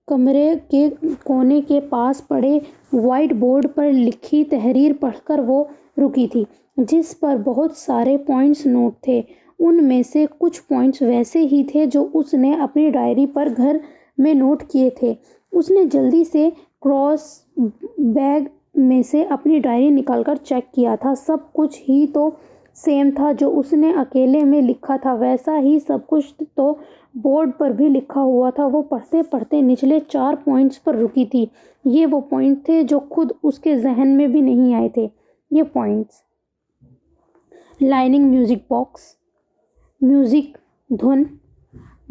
کمرے کے کونے کے پاس پڑے وائٹ بورڈ پر لکھی تحریر پڑھ کر وہ رکی تھی جس پر بہت سارے پوائنٹس نوٹ تھے۔ ان میں سے کچھ پوائنٹس ویسے ہی تھے جو اس نے اپنی ڈائری پر گھر میں نوٹ کیے تھے۔ اس نے جلدی سے کراس بیگ میں سے اپنی ڈائری نکال کر چیک کیا تھا۔ سب کچھ ہی تو سیم تھا جو اس نے اکیلے میں لکھا تھا، ویسا ہی سب کچھ تو بورڈ پر بھی لکھا ہوا تھا۔ وہ پڑھتے پڑھتے نچلے 4 پوائنٹس پر رکی تھی۔ یہ وہ پوائنٹ تھے جو خود اس کے ذہن میں بھی نہیں آئے تھے۔ یہ points: lining music box, music دھن،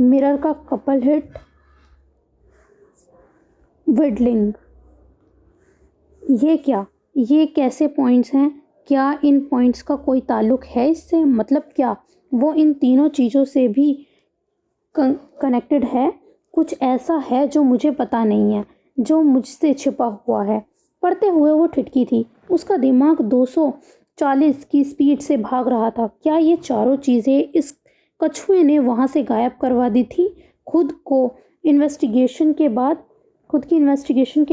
مرر کا کپل ہٹ، وڈلنگ۔ یہ کیا؟ یہ کیسے پوائنٹس ہیں؟ کیا ان پوائنٹس کا کوئی تعلق ہے اس سے؟ مطلب کیا وہ ان تینوں چیزوں سے بھی کنیکٹڈ ہے؟ کچھ ایسا ہے جو مجھے پتا نہیں ہے، جو مجھ سے چھپا ہوا ہے۔ پڑھتے ہوئے وہ ٹھٹکی تھی۔ اس کا دماغ 240 کی سپیڈ سے بھاگ رہا تھا۔ کیا یہ چاروں چیزیں اس کچھوے نے وہاں سے غائب کروا دی تھی؟ خود کی انویسٹیگیشن کے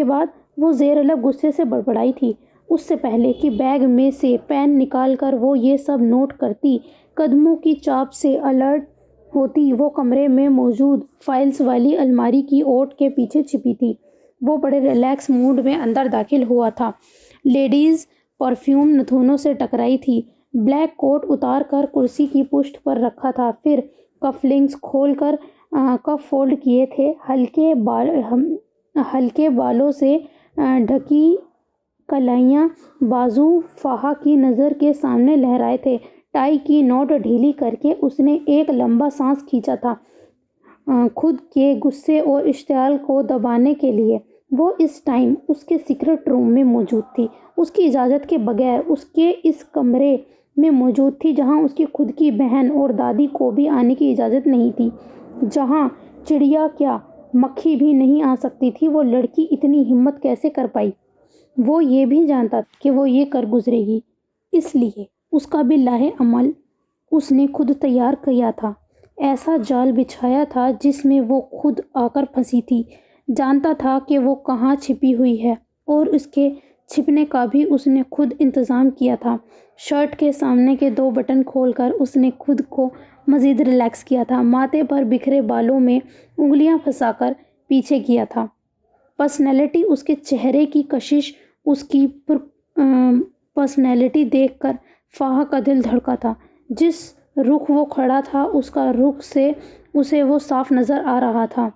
بعد وہ زیر لب غصے سے بڑبڑائی تھی۔ اس سے پہلے کہ بیگ میں سے پین نکال کر وہ یہ سب نوٹ کرتی، قدموں کی چاپ سے الرٹ ہوتی، وہ کمرے میں موجود فائلز والی الماری کی اوٹ کے پیچھے چھپی تھی۔ وہ بڑے ریلیکس موڈ میں اندر داخل ہوا تھا۔ لیڈیز پرفیوم نتھنوں سے ٹکرائی تھی۔ بلیک کوٹ اتار کر کرسی کی پشت پر رکھا تھا، پھر کف لنکس کھول کر کف فولڈ کیے تھے۔ ہلکے بالوں سے ڈھکی کلائیاں بازو فاہا کی نظر کے سامنے لہرائے تھے۔ ٹائی کی نوٹ ڈھیلی کر کے اس نے ایک لمبا سانس کھینچا تھا، خود کے غصے اور اشتعال کو دبانے کے لیے۔ وہ اس ٹائم اس کے سیکرٹ روم میں موجود تھی، اس کی اجازت کے بغیر اس کے اس کمرے میں موجود تھی جہاں اس کی خود کی بہن اور دادی کو بھی آنے کی اجازت نہیں تھی، جہاں چڑیا کیا مکھی بھی نہیں آ سکتی تھی۔ وہ لڑکی اتنی ہمت کیسے کر پائی؟ وہ یہ بھی جانتا تھا کہ وہ یہ کر گزرے گی، اس لیے اس کا بھی لاہ عمل اس نے خود تیار کیا تھا، ایسا جال بچھایا تھا جس میں وہ خود آ کر پھنسی تھی۔ جانتا تھا کہ وہ کہاں چھپی ہوئی ہے اور اس کے چھپنے کا بھی اس نے خود انتظام کیا تھا۔ شرٹ کے سامنے کے 2 بٹن کھول کر اس نے خود کو مزید ریلیکس کیا تھا، ماتھے پر بکھرے بالوں میں انگلیاں پھنسا کر پیچھے کیا تھا۔ پرسنالٹی، اس کے چہرے کی کشش، اس کی پرسنالٹی دیکھ کر فاہا کا دل دھڑکا تھا۔ جس رخ وہ کھڑا تھا اس کا رخ سے اسے وہ صاف نظر آ رہا تھا۔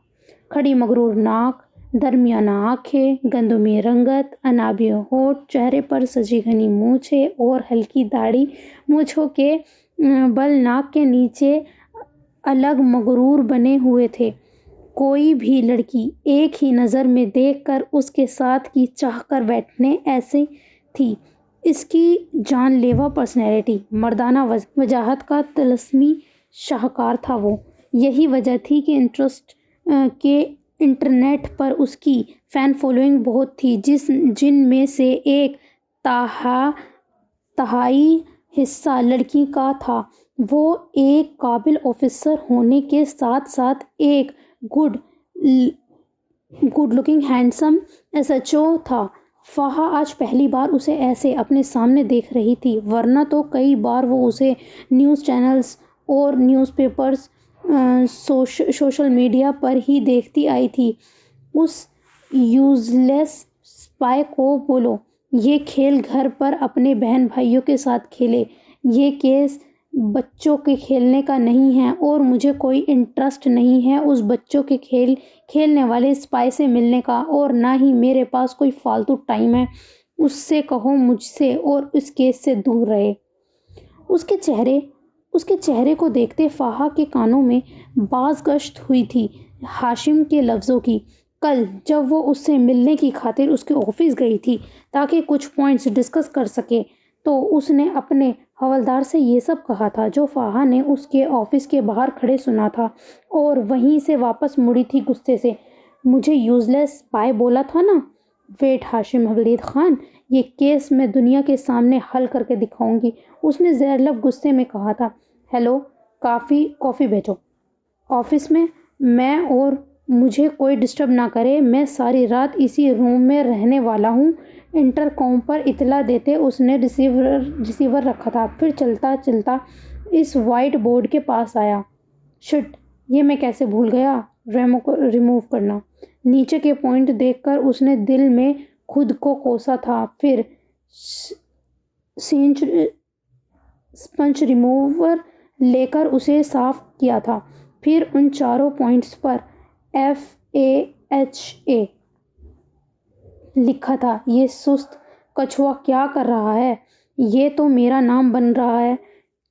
کھڑی مغرور ناک، درمیانہ آنکھیں، گندمی رنگت، انابی ہونٹ، چہرے پر سجی گھنی مونچھیں اور ہلکی داڑھی، مونچھوں کے بل ناک کے نیچے الگ مغرور بنے ہوئے تھے۔ کوئی بھی لڑکی ایک ہی نظر میں دیکھ کر اس کے ساتھ کی چاہ کر بیٹھنے ایسی تھی۔ اس کی جان لیوا پرسنالٹی، مردانہ وجاہت کا طلسمی شاہکار تھا وہ۔ یہی وجہ تھی کہ انٹرنیٹ پر اس کی فین فالوئنگ بہت تھی، جن میں سے ایک تہائی حصہ لڑکی کا تھا۔ وہ ایک قابل آفیسر ہونے کے ساتھ ساتھ ایک good good looking handsome SHO تھا۔ فہا آج پہلی بار اسے ایسے اپنے سامنے دیکھ رہی تھی، ورنہ تو کئی بار وہ اسے نیوز چینلز اور نیوز پیپرز، سوشل میڈیا پر ہی دیکھتی آئی تھی۔ اس یوز لیس اسپائی کو بولو، یہ کھیل گھر پر اپنے بہن بھائیوں کے ساتھ کھیلے، یہ کیس بچوں کے کھیلنے کا نہیں ہے، اور مجھے کوئی انٹرسٹ نہیں ہے اس بچوں کے کھیلنے والے اسپائی سے ملنے کا، اور نہ ہی میرے پاس کوئی فالتو ٹائم ہے۔ اس سے کہو مجھ سے اور اس کیس سے دور رہے۔ اس کے چہرے کو دیکھتے فہا کے کانوں میں باز گشت ہوئی تھی ہاشم کے لفظوں کی۔ کل جب وہ اس سے ملنے کی خاطر اس کے آفس گئی تھی تاکہ کچھ پوائنٹس ڈسکس کر سکے، تو اس نے اپنے حوالدار سے یہ سب کہا تھا جو فہا نے اس کے آفس کے باہر کھڑے سنا تھا، اور وہیں سے واپس مڑی تھی غصے سے۔ مجھے یوز لیس اسپائی بولا تھا نا؟ ویٹ ہاشم ولید خان، یہ کیس میں دنیا کے سامنے حل کر کے دکھاؤں گی، اس نے زیر لب غصے میں کہا تھا۔ ہیلو، کافی بھیجو آفس میں اور مجھے کوئی ڈسٹرب نہ کرے، میں ساری رات اسی روم میں رہنے والا ہوں۔ انٹرکام پر اطلاع دیتے اس نے ریسیور رکھا تھا، پھر چلتا چلتا اس وائٹ بورڈ کے پاس آیا۔ شٹ، یہ میں کیسے بھول گیا ریموو کرنا۔ نیچے کے پوائنٹ دیکھ کر اس نے دل میں خود کو کوسا تھا، پھر سپنج ریموور لے کر اسے صاف کیا تھا، پھر ان چاروں پوائنٹس پر FAHA لکھا تھا۔ یہ سست کچھوا کیا کر رہا ہے؟ یہ تو میرا نام بن رہا ہے،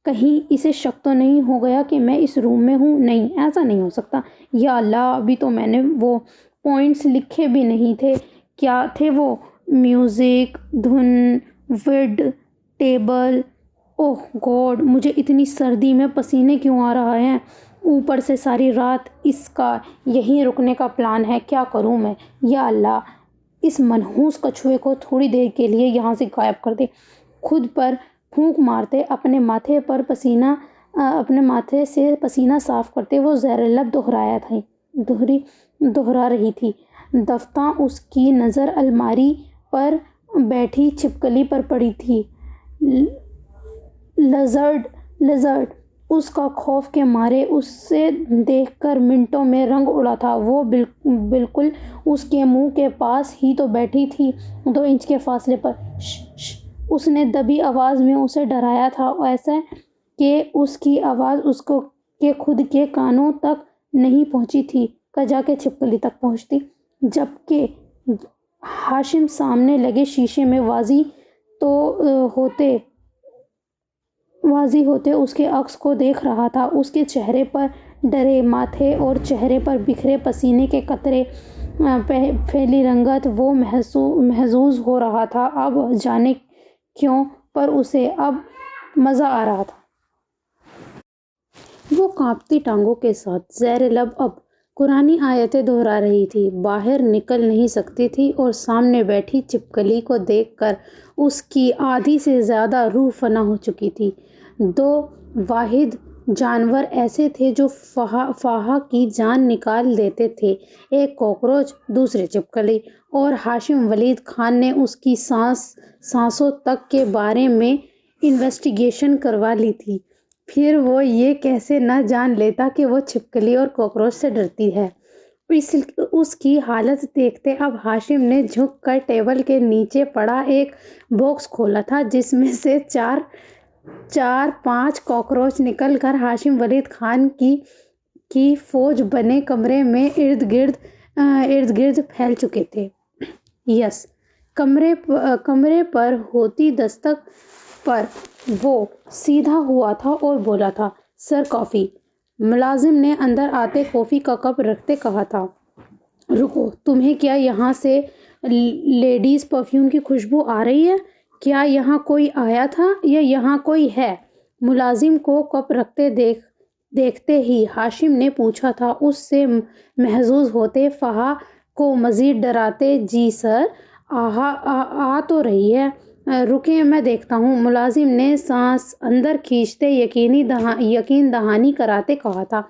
کہیں اسے شک تو نہیں ہو گیا کہ میں اس روم میں ہوں؟ نہیں، ایسا نہیں ہو سکتا۔ یا اللہ، ابھی تو میں نے وہ پوائنٹس لکھے بھی نہیں تھے۔ کیا تھے وہ؟ Music, Dhan, would, table. Oh God, مجھے اتنی سردی میں پسینے کیوں آ رہا ہے؟ اوپر سے ساری رات اس کا یہیں رکنے کا پلان ہے، کیا کروں میں؟ یا اللہ، اس منحوس کچھوے کو تھوڑی دیر کے لیے یہاں سے غائب کر دے۔ خود پر پھونک مارتے اپنے ماتھے سے پسینہ صاف کرتے وہ زیر لب دہرا رہی تھی۔ دفتہ اس کی نظر الماری پر بیٹھی چھپکلی پر پڑی تھی۔ لزرڈ اس کا خوف کے مارے اسے دیکھ کر منٹوں میں رنگ اڑا تھا۔ وہ بالکل اس کے منہ کے پاس ہی تو بیٹھی تھی، 2 انچ کے فاصلے پر۔ شش، اس نے دبی آواز میں اسے ڈرایا تھا، ایسا کہ اس کی آواز اس کے خود کے کانوں تک نہیں پہنچی تھی، کجا کے چھپکلی تک پہنچتی۔ جبکہ ہاشم سامنے لگے شیشے میں واضح ہوتے اس کے عکس کو دیکھ رہا تھا۔ اس کے چہرے پر ڈرے ماتھے اور چہرے پر بکھرے پسینے کے قطرے، پھیلی رنگت، وہ محظوظ ہو رہا تھا۔ اب جانے کیوں، پر اسے اب مزہ آ رہا تھا۔ وہ کانپتی ٹانگوں کے ساتھ زیر لب اب قرآنی آیتیں دہرا رہی تھی، باہر نکل نہیں سکتی تھی، اور سامنے بیٹھی چھپکلی کو دیکھ کر اس کی آدھی سے زیادہ روح فنا ہو چکی تھی۔ 2 واحد جانور ایسے تھے جو فہا کی جان نکال دیتے تھے، ایک کاکروچ، دوسری چھپکلی، اور ہاشم ولید خان نے اس کی سانسوں تک کے بارے میں انویسٹیگیشن کروا لی تھی۔ پھر وہ یہ کیسے نہ جان لیتا کہ وہ چھپکلی اور کاکروچ سے ڈرتی ہے؟ اس کی حالت دیکھتے اب ہاشم نے جھک کر ٹیبل کے نیچے پڑا ایک باکس کھولا تھا، جس میں سے 4-5 کاکروچ نکل کر ہاشم ولید خان کی فوج بنے کمرے میں ارد گرد پھیل چکے تھے۔ یس، کمرے پر ہوتی دستک پر وہ سیدھا ہوا تھا اور بولا تھا، سر کافی۔ ملازم نے اندر آتے کافی کا کپ رکھتے کہا تھا، رکو، تمہیں کیا یہاں سے لیڈیز پرفیوم کی خوشبو آ رہی ہے؟ کیا یہاں کوئی آیا تھا یا یہاں کوئی ہے؟ ملازم کو کپ رکھتے دیکھتے ہی ہاشم نے پوچھا تھا، اس سے محظوظ ہوتے فہا کو مزید ڈراتے، جی سر، آ تو رہی ہے، رکیں میں دیکھتا ہوں۔ ملازم نے سانس اندر کھینچتے یقین دہانی کراتے کہا تھا،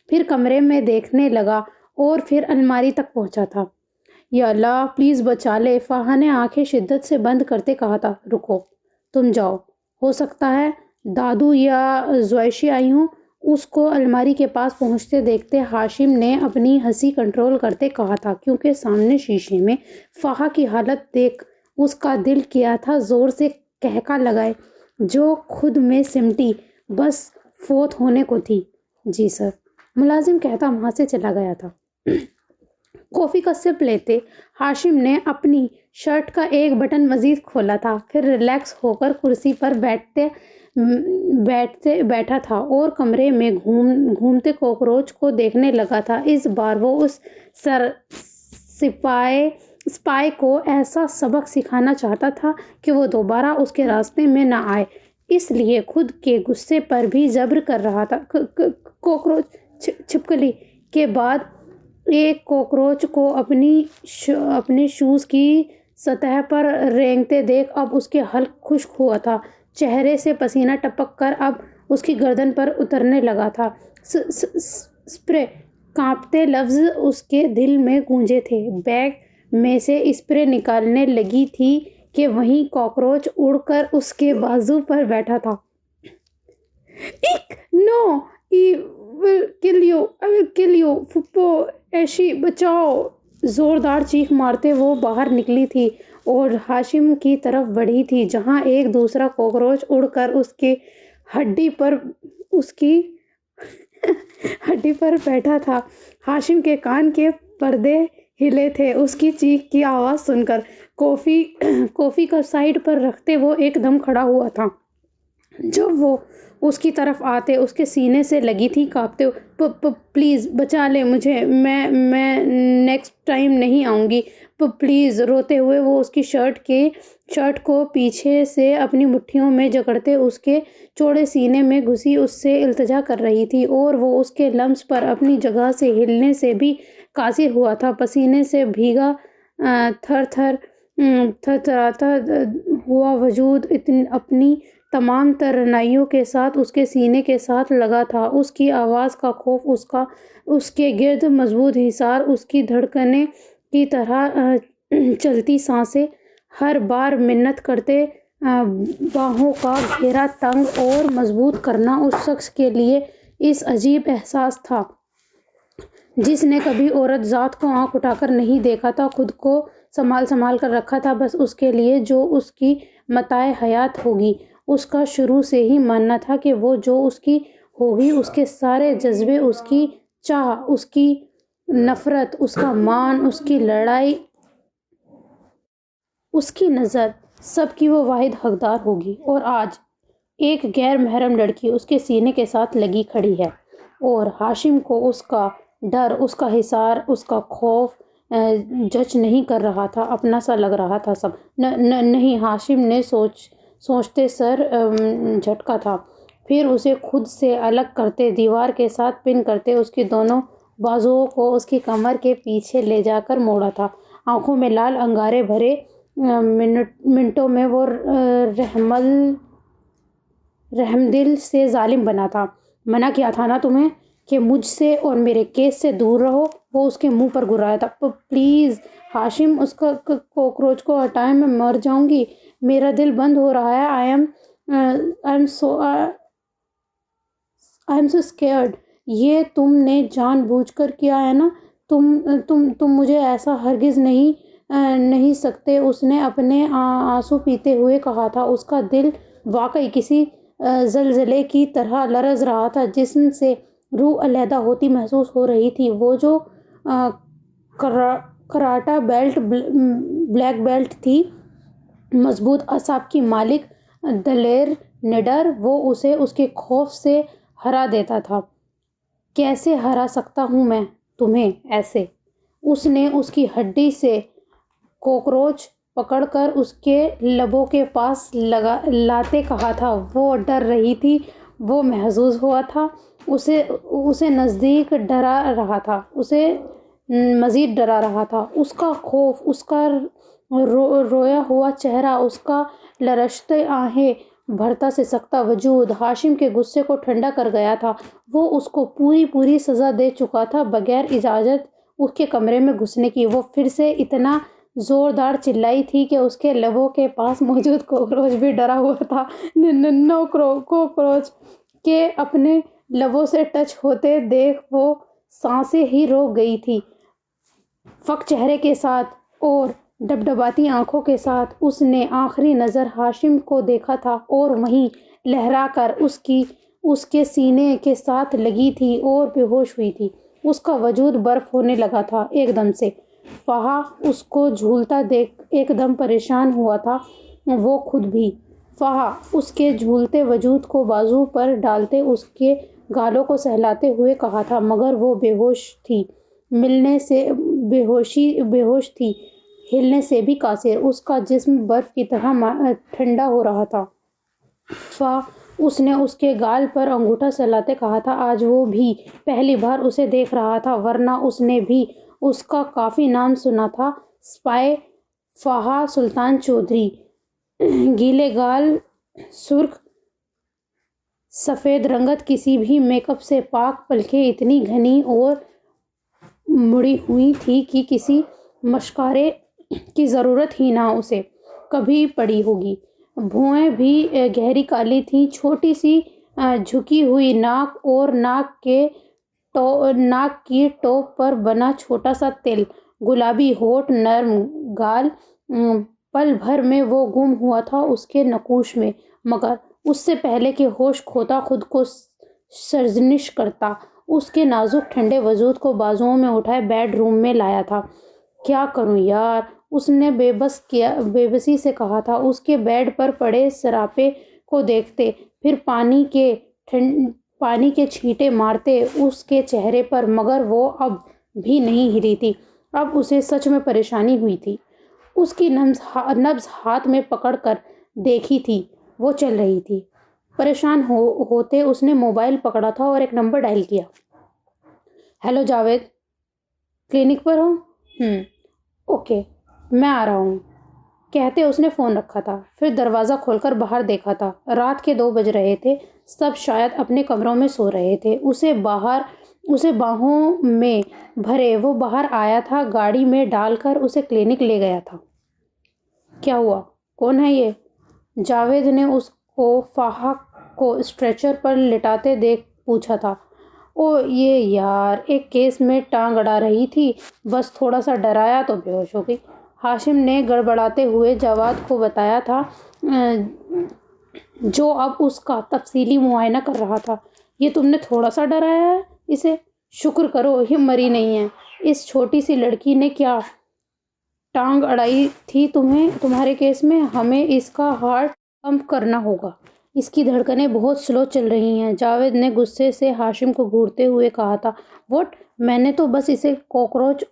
پھر کمرے میں دیکھنے لگا اور پھر الماری تک پہنچا تھا۔ یا اللہ پلیز بچا لے۔ فہا نے آنکھیں شدت سے بند کرتے کہا تھا، رکو، تم جاؤ، ہو سکتا ہے دادو یا زویشی آئی ہوں۔ اس کو الماری کے پاس پہنچتے دیکھتے ہاشم نے اپنی ہنسی کنٹرول کرتے کہا تھا، کیونکہ سامنے شیشے میں فہا کی حالت دیکھ اس کا دل کیا تھا زور سے کہکا لگائے، جو خود میں سمٹی بس فوت ہونے کو تھی۔ جی سر، ملازم کہتا وہاں سے چلا گیا تھا۔ کافی کا سپ لیتے ہاشم نے اپنی شرٹ کا ایک بٹن مزید کھولا تھا، پھر ریلیکس ہو کر کرسی پر بیٹھا تھا اور کمرے میں گھومتے کاکروچ کو دیکھنے لگا تھا۔ اس بار وہ اس سپائی کو ایسا سبق سکھانا چاہتا تھا کہ وہ دوبارہ اس کے راستے میں نہ آئے، اس لیے خود کے غصے پر بھی صبر کر رہا تھا۔ کاکروچ چھپکلی کے بعد ایک کاکروچ کو اپنے شوز کی سطح پر رینگتے دیکھ اب اس کے حلق خشک ہوا تھا، چہرے سے پسینہ ٹپک کر اب اس کی گردن پر اترنے لگا تھا۔ اسپرے، کانپتے لفظ اس کے دل میں گونجے تھے۔ بیگ میں سے اسپرے نکالنے لگی تھی کہ وہیں کاکروچ اڑ کر اس کے بازو پر بیٹھا تھا۔ ایک نو، ای ول کل یو، پھپھو ایشی بچاؤ۔ زوردار چیخ مارتے وہ باہر نکلی تھی اور ہاشم کی طرف بڑھی تھی، جہاں ایک دوسرا کاکروچ اڑ کر اس کی ہڈی پر بیٹھا تھا۔ ہاشم کے کان کے پردے ہلے تھے اس کی چیخ کی آواز سن کر۔ کافی کا سائڈ پر رکھتے وہ ایک دم کھڑا ہوا تھا۔ جب وہ اس کی طرف آتے اس کے سینے سے لگی تھی کانپتے پلیز بچا لے مجھے، میں نیکسٹ ٹائم نہیں آؤں گی، پلیز۔ روتے ہوئے وہ اس کی شرٹ کو پیچھے سے اپنی مٹھیوں میں جکڑتے اس کے چوڑے سینے میں گھسی اس سے التجا کر رہی تھی، اور وہ اس کے لمس پر اپنی جگہ سے ہلنے سے بھی قاصر ہوا تھا۔ پسینے سے بھیگا تھرتھراتا ہوا وجود اپنی تمام توانائیوں کے ساتھ اس کے سینے کے ساتھ لگا تھا۔ اس کی آواز کا خوف، اس کے گرد مضبوط حصار، اس کی دھڑکنیں کی طرح چلتی سانسیں، ہر بار منت کرتے باہوں کا گھیرا تنگ اور مضبوط کرنا اس شخص کے لیے ایک عجیب احساس تھا جس نے کبھی عورت ذات کو آنکھ اٹھا کر نہیں دیکھا تھا، خود کو سنبھال کر رکھا تھا بس اس کے لیے جو اس کی متاع حیات ہوگی۔ اس کا شروع سے ہی ماننا تھا کہ وہ جو اس کی ہوگی، اس کے سارے جذبے، اس کی چاہ، اس کی نفرت، اس کا مان، اس کی لڑائی، اس کی نظر، سب کی وہ واحد حقدار ہوگی۔ اور آج ایک غیر محرم لڑکی اس کے سینے کے ساتھ لگی کھڑی ہے، اور ہاشم کو اس کا ڈر، اس کا حصار، اس کا خوف جج نہیں کر رہا تھا، اپنا سا لگ رہا تھا سب۔ نہیں، ہاشم نے سوچتے سر جھٹکا تھا، پھر اسے خود سے الگ کرتے، دیوار کے ساتھ پن کرتے اس کی دونوں بازوؤں کو اس کی کمر کے پیچھے لے جا کر موڑا تھا۔ آنکھوں میں لال انگارے بھرے منٹوں میں وہ رحمدل سے ظالم بنا تھا۔ منع کیا تھا نا تمہیں کہ مجھ سے اور میرے کیس سے دور رہو، وہ اس کے منہ پر گھرایا تھا۔ پلیز ہاشم، اس کاکروچ کو ہٹائیں، میں مر جاؤں گی، میرا دل بند ہو رہا ہے، آئی ایم سو اسکیئرڈ۔ یہ تم نے جان بوجھ کر کیا ہے نا، تم مجھے ایسا ہرگز نہیں سکتے۔ اس نے اپنے آنسو پیتے ہوئے کہا تھا، اس کا دل واقعی کسی زلزلے کی طرح لرز رہا تھا، جسم سے روح علیحدہ ہوتی محسوس ہو رہی تھی۔ وہ جو کراٹا بلیک بیلٹ تھی، مضبوط اعصاب کی مالک، دلیر نڈر، وہ اسے اس کے خوف سے ہرا دیتا تھا۔ کیسے ہرا سکتا ہوں میں تمہیں ایسے؟ اس نے اس کی ہڈی سے کاکروچ پکڑ کر اس کے لبوں کے پاس لاتے کہا تھا۔ وہ ڈر رہی تھی، وہ محظوظ ہوا تھا، اسے نزدیک ڈرا رہا تھا، اسے مزید ڈرا رہا تھا۔ اس کا خوف، اس کا رویا ہوا چہرہ، اس کا لرزتے آہیں بھرتا سسکتا وجود ہاشم کے غصے کو ٹھنڈا کر گیا تھا۔ وہ اس کو پوری سزا دے چکا تھا، بغیر اجازت اس کے کمرے میں گھسنے کی۔ وہ پھر سے اتنا زوردار چلائی تھی کہ اس کے لبوں کے پاس موجود کوکروچ بھی ڈرا ہوا تھا۔ ننھا کوکروچ کے اپنے لبوں سے ٹچ ہوتے دیکھ وہ سانسیں ہی روک گئی تھی۔ فک چہرے کے ساتھ اور ڈبڈباتی آنکھوں کے ساتھ اس نے آخری نظر ہاشم کو دیکھا تھا اور وہیں لہرا کر اس کے سینے کے ساتھ لگی تھی اور بے ہوش ہوئی تھی۔ اس کا وجود برف ہونے لگا تھا ایک دم سے۔ فہا اس کو جھولتا دیکھ ایک دم پریشان ہوا تھا، وہ خود بھی۔ فہا اس کے جھولتے وجود کو بازو پر ڈالتے اس کے گالوں کو سہلاتے ہوئے کہا تھا، مگر وہ بے ہوش تھی، ملنے سے بے ہوش تھی، ہلنے سے بھی قاصر۔ اس کا جسم برف کی طرح ٹھنڈا ہو رہا تھا۔ اس نے اس کے گال پر انگوٹھا سہلاتے کہا تھا، آج وہ بھی پہلی بار اسے دیکھ رہا تھا، ورنہ اس نے بھی اس کا کافی نام سنا تھا، سپاہی فہا سلطان چودھری۔ گیلے گال، سرخ سفید رنگت، کسی بھی میک اپ سے پاک، پلکیں اتنی گھنی اور مڑی ہوئی تھی کہ کسی مشکارے کی ضرورت ہی نہ اسے کبھی پڑی ہوگی۔ بھویں بھی گہری کالی تھیں، چھوٹی سی جھکی ہوئی ناک اور ناک کی ٹوپ پر بنا چھوٹا سا تل، گلابی ہونٹ، نرم گال۔ پل بھر میں وہ گم ہوا تھا اس کے نقوش میں، مگر اس سے پہلے کہ ہوش کھوتا خود کو سرزنش کرتا، اس کے نازک ٹھنڈے وجود کو بازوؤں میں اٹھائے بیڈ روم میں لایا تھا۔ کیا کروں یار، اس نے بے بسی سے کہا تھا، اس کے بیڈ پر پڑے سراپے کو دیکھتے، پھر پانی کے چھینٹے مارتے اس کے چہرے پر، مگر وہ اب بھی نہیں ہلی تھی۔ اب اسے سچ میں پریشانی ہوئی تھی۔ اس کی نبض ہاتھ میں پکڑ کر دیکھی تھی، وہ چل رہی تھی۔ پریشان ہوتے اس نے موبائل پکڑا تھا اور ایک نمبر ڈائل کیا۔ ہیلو جاوید، کلینک پر ہو؟ اوکے، میں آ رہا ہوں، کہتے اس نے فون رکھا تھا۔ پھر دروازہ کھول کر باہر دیکھا تھا۔ رات کے 2 بج رہے تھے، سب شاید اپنے کمروں میں سو رہے تھے۔ اسے باہوں میں بھرے وہ باہر آیا تھا، گاڑی میں ڈال کر اسے کلینک لے گیا تھا۔ کیا ہوا؟ کون ہے یہ؟ جاوید نے اس کو فہا کو اسٹریچر پر لٹاتے دیکھ پوچھا تھا۔ یہ یار، ایک کیس میں ٹانگ اڑا رہی تھی، بس تھوڑا سا ڈرایا تو بے ہوش ہو گئی۔ ہاشم نے گڑبڑاتے ہوئے جاوید کو بتایا تھا، جو اب اس کا تفصیلی معائنہ کر رہا تھا۔ یہ تم نے تھوڑا سا ڈرایا ہے اسے؟ شکر کرو یہ مری نہیں ہے۔ اس چھوٹی سی لڑکی نے کیا ٹانگ اڑائی تھی تمہارے کیس میں؟ ہمیں اس کا ہارٹ پمپ کرنا ہوگا، اس کی دھڑکنیں بہت سلو چل رہی ہیں۔ جاوید نے غصے سے ہاشم کو گھورتے ہوئے کہا تھا، واٹ؟ میں نے تو بس اسے کوکروچ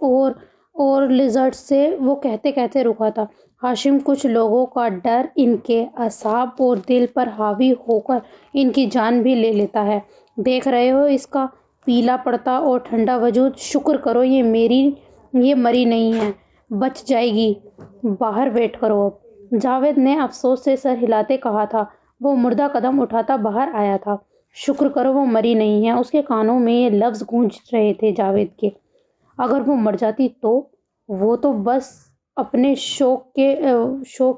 اور لیزرڈ سے، وہ کہتے رکا تھا۔ ہاشم، کچھ لوگوں کا ڈر ان کے اعصاب اور دل پر حاوی ہو کر ان کی جان بھی لے لیتا ہے۔ دیکھ رہے ہو اس کا پیلا پڑتا اور ٹھنڈا وجود؟ شکر کرو یہ مری نہیں ہے، بچ جائے گی۔ باہر ویٹ کرو اب، جاوید نے افسوس سے سر ہلاتے کہا تھا۔ وہ مردہ قدم اٹھاتا باہر آیا تھا۔ شکر کرو وہ مری نہیں ہے، اس کے کانوں میں یہ لفظ گونج رہے تھے جاوید کے۔ اگر وہ مر جاتی تو؟ وہ تو بس اپنے شوق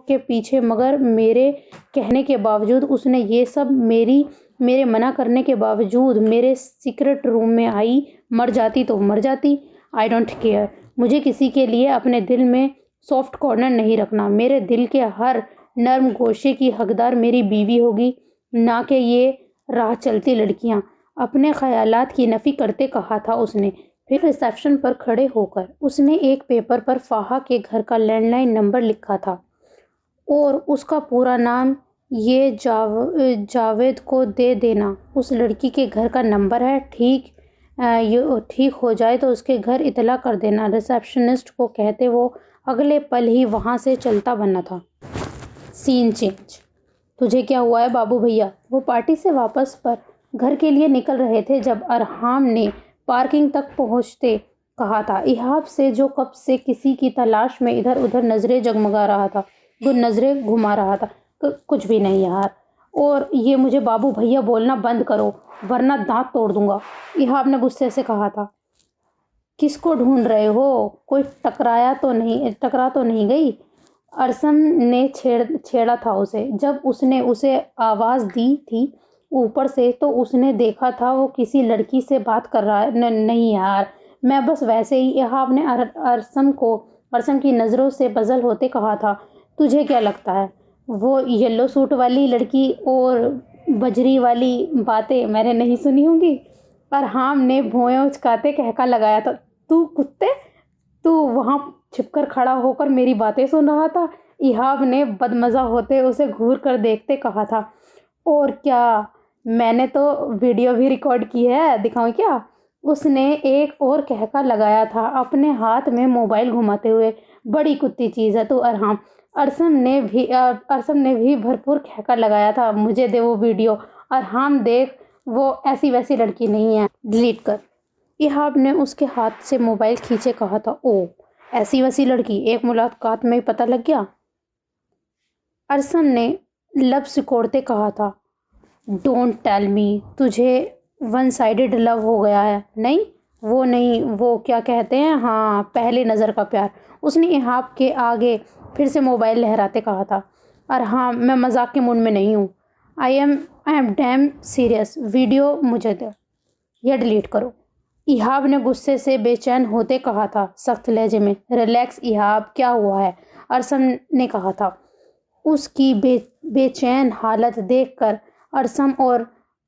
کے پیچھے، مگر میرے کہنے کے باوجود اس نے یہ سب، میرے منع کرنے کے باوجود میرے سیکرٹ روم میں آئی۔ مر جاتی تو مر جاتی، آئی ڈونٹ کیئر۔ مجھے کسی کے لیے اپنے دل میں سافٹ کارنر نہیں رکھنا۔ میرے دل کے ہر نرم گوشے کی حقدار میری بیوی ہوگی، نہ کہ یہ راہ چلتی لڑکیاں۔ اپنے خیالات کی نفی کرتے کہا تھا اس نے۔ پھر ریسیپشن پر کھڑے ہو کر اس نے ایک پیپر پر فہا کے گھر کا لینڈ لائن نمبر لکھا تھا اور اس کا پورا نام۔ یہ جاوید کو دے دینا، اس لڑکی کے گھر کا نمبر ہے، ٹھیک ہو جائے تو اس کے گھر اطلاع کر دینا۔ ریسیپشنسٹ کو کہتے وہ اگلے پل ہی وہاں سے چلتا بنا تھا۔ سین چینج۔ تجھے کیا ہوا ہے بابو بھیا؟ وہ پارٹی سے واپس پر گھر کے لیے نکل رہے تھے جب ارحام نے پارکنگ تک پہنچتے کہا تھا، ایہاب سے جو کب سے کسی کی تلاش میں ادھر ادھر نظریں گھما رہا تھا۔ کچھ بھی نہیں یار، اور یہ مجھے بابو بھیا بولنا بند کرو ورنہ دانت توڑ دوں گا، ایہاب نے غصے سے کہا تھا۔ کس کو ڈھونڈ رہے ہو؟ کوئی ٹکرا تو نہیں گئی؟ ارسم نے چھیڑا تھا اسے۔ جب اس نے اسے آواز دی تھی اوپر سے تو اس نے دیکھا تھا وہ کسی لڑکی سے بات کر رہا ہے۔ نہیں یار، میں بس ویسے ہی، ایہاب نے ارسم کی نظروں سے پزل ہوتے کہا تھا۔ تجھے کیا لگتا ہے وہ یلو سوٹ والی لڑکی اور بجری والی باتیں میں نے نہیں سنی ہوں گی؟ ارحام نے بھویں اچکاتے کہکا لگایا تھا۔ تو وہاں چھپ کر کھڑا ہو کر میری باتیں سن رہا تھا؟ ایہاب نے بدمزہ ہوتے اسے گھور کر دیکھتے کہا تھا۔ اور کیا، میں نے تو ویڈیو بھی ریکارڈ کی ہے، دکھاؤں کیا؟ اس نے ایک اور کہکا لگایا تھا اپنے ہاتھ میں موبائل گھماتے ہوئے۔ بڑی کتی چیز ہے تو ارحام۔ ارسم نے بھی بھرپور کہکا لگایا تھا۔ مجھے دے وہ ویڈیو۔ ارحام دیکھ، وہ ایسی ویسی لڑکی نہیں ہے، ڈیلیٹ کر۔ ایہاب نے اس کے ہاتھ سے موبائل کھینچے کہا تھا۔ او، ایسی ویسی لڑکی ایک ملاقات میں پتہ لگ گیا؟ ارسم نے لب سکوڑتے کہا تھا۔ ڈونٹ ٹیل می، تجھے ون سائیڈڈ لو ہو گیا ہے؟ نہیں، وہ کیا کہتے ہیں، ہاں، پہلی نظر کا پیار۔ اس نے ایہاب کے آگے پھر سے موبائل لہراتے کہا تھا۔ ارحام، میں مذاق کے موڈ میں نہیں ہوں۔ I am damn serious. Video مجھے دو یا ڈیلیٹ کرو۔ ایہاب نے غصے سے بے چین ہوتے کہا تھا سخت لہجے میں۔ ریلیکس ایہاب، کیا ہوا ہے؟ ارسم نے کہا تھا۔ اس کی بے چین حالت دیکھ کر ارسم اور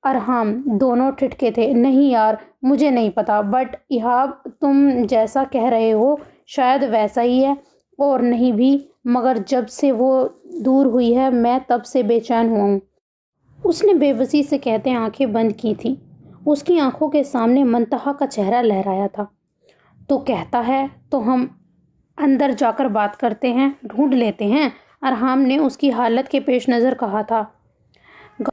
ارحام دونوں ٹھٹکے تھے۔ نہیں یار، مجھے نہیں پتا، بٹ ایہاب تم جیسا کہہ رہے ہو شاید ویسا ہی ہے، اور نہیں بھی، مگر جب سے وہ دور ہوئی ہے میں تب سے بے چین ہوا ہوں۔ اس نے بے بسی سے کہتے آنکھیں بند کی تھیں۔ اس کی آنکھوں کے سامنے منتہا کا چہرہ لہرایا تھا۔ تو کہتا ہے تو ہم اندر جا کر بات کرتے ہیں، ڈھونڈ لیتے ہیں۔ ارحام نے اس کی حالت کے پیش نظر کہا تھا۔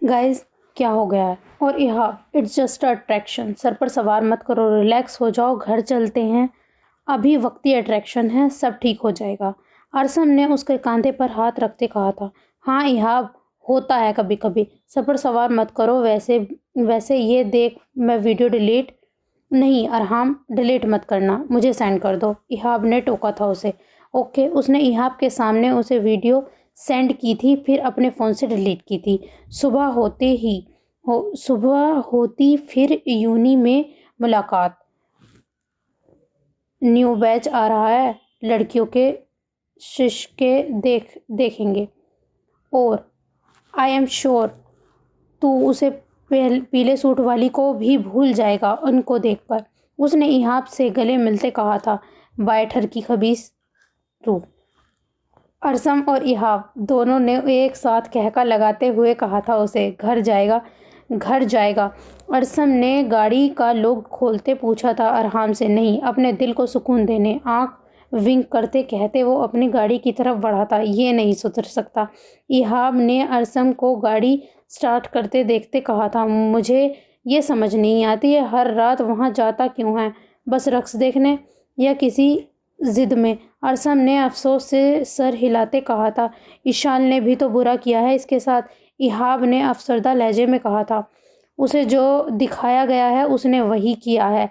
گائز، کیا ہو گیا ہے؟ اور ایہاب، اٹس جسٹ اٹریکشن۔ سر پر سوار مت کرو، ریلیکس ہو جاؤ، گھر چلتے ہیں، ابھی وقتی اٹریکشن ہے، سب ٹھیک ہو جائے گا۔ ارسم نے اس کے کاندھے پر ہاتھ رکھتے کہا تھا۔ ہاں ایہاب، ہوتا ہے کبھی کبھی، سر پر سوار مت کرو۔ ویسے یہ دیکھ، میں ویڈیو ڈیلیٹ نہیں ارحام، ڈیلیٹ مت کرنا، مجھے سینڈ کر دو، ایہاب نے ٹوکا تھا اسے۔ اوکے، اس نے ایہاب کے سامنے اسے ویڈیو سینڈ کی تھی، پھر اپنے فون سے ڈیلیٹ کی تھی۔ صبح ہوتی پھر یونی میں ملاقات۔ نیو بیچ آ رہا ہے، لڑکیوں کے ششکے دیکھیں گے، اور آئی ایم شیور تو اسے پیلے سوٹ والی کو بھی بھول جائے گا ان کو دیکھ کر۔ اس نے ایہاب سے گلے ملتے کہا تھا۔ بائے ٹھرکی خبیث روح۔ ارسم اور ایہاب دونوں نے ایک ساتھ کہکا لگاتے ہوئے کہا تھا اسے۔ گھر جائے گا۔ ارسم نے گاڑی کا لوک کھولتے پوچھا تھا ارحام سے۔ نہیں، اپنے دل کو سکون دینے۔ آنکھ ونک کرتے کہتے وہ اپنی گاڑی کی طرف بڑھا تھا۔ یہ نہیں سدھر سکتا۔ ایہاب نے ارسم کو گاڑی سٹارٹ کرتے دیکھتے کہا تھا۔ مجھے یہ سمجھ نہیں آتی ہے، ہر رات وہاں جاتا کیوں ہے؟ بس رقص دیکھنے یا کسی ضد میں؟ ارسم نے افسوس سے سر ہلاتے کہا تھا۔ ایشال نے بھی تو برا کیا ہے اس کے ساتھ، ایہاب نے افسردہ لہجے میں کہا تھا۔ اسے جو دکھایا گیا ہے اس نے وہی کیا ہے۔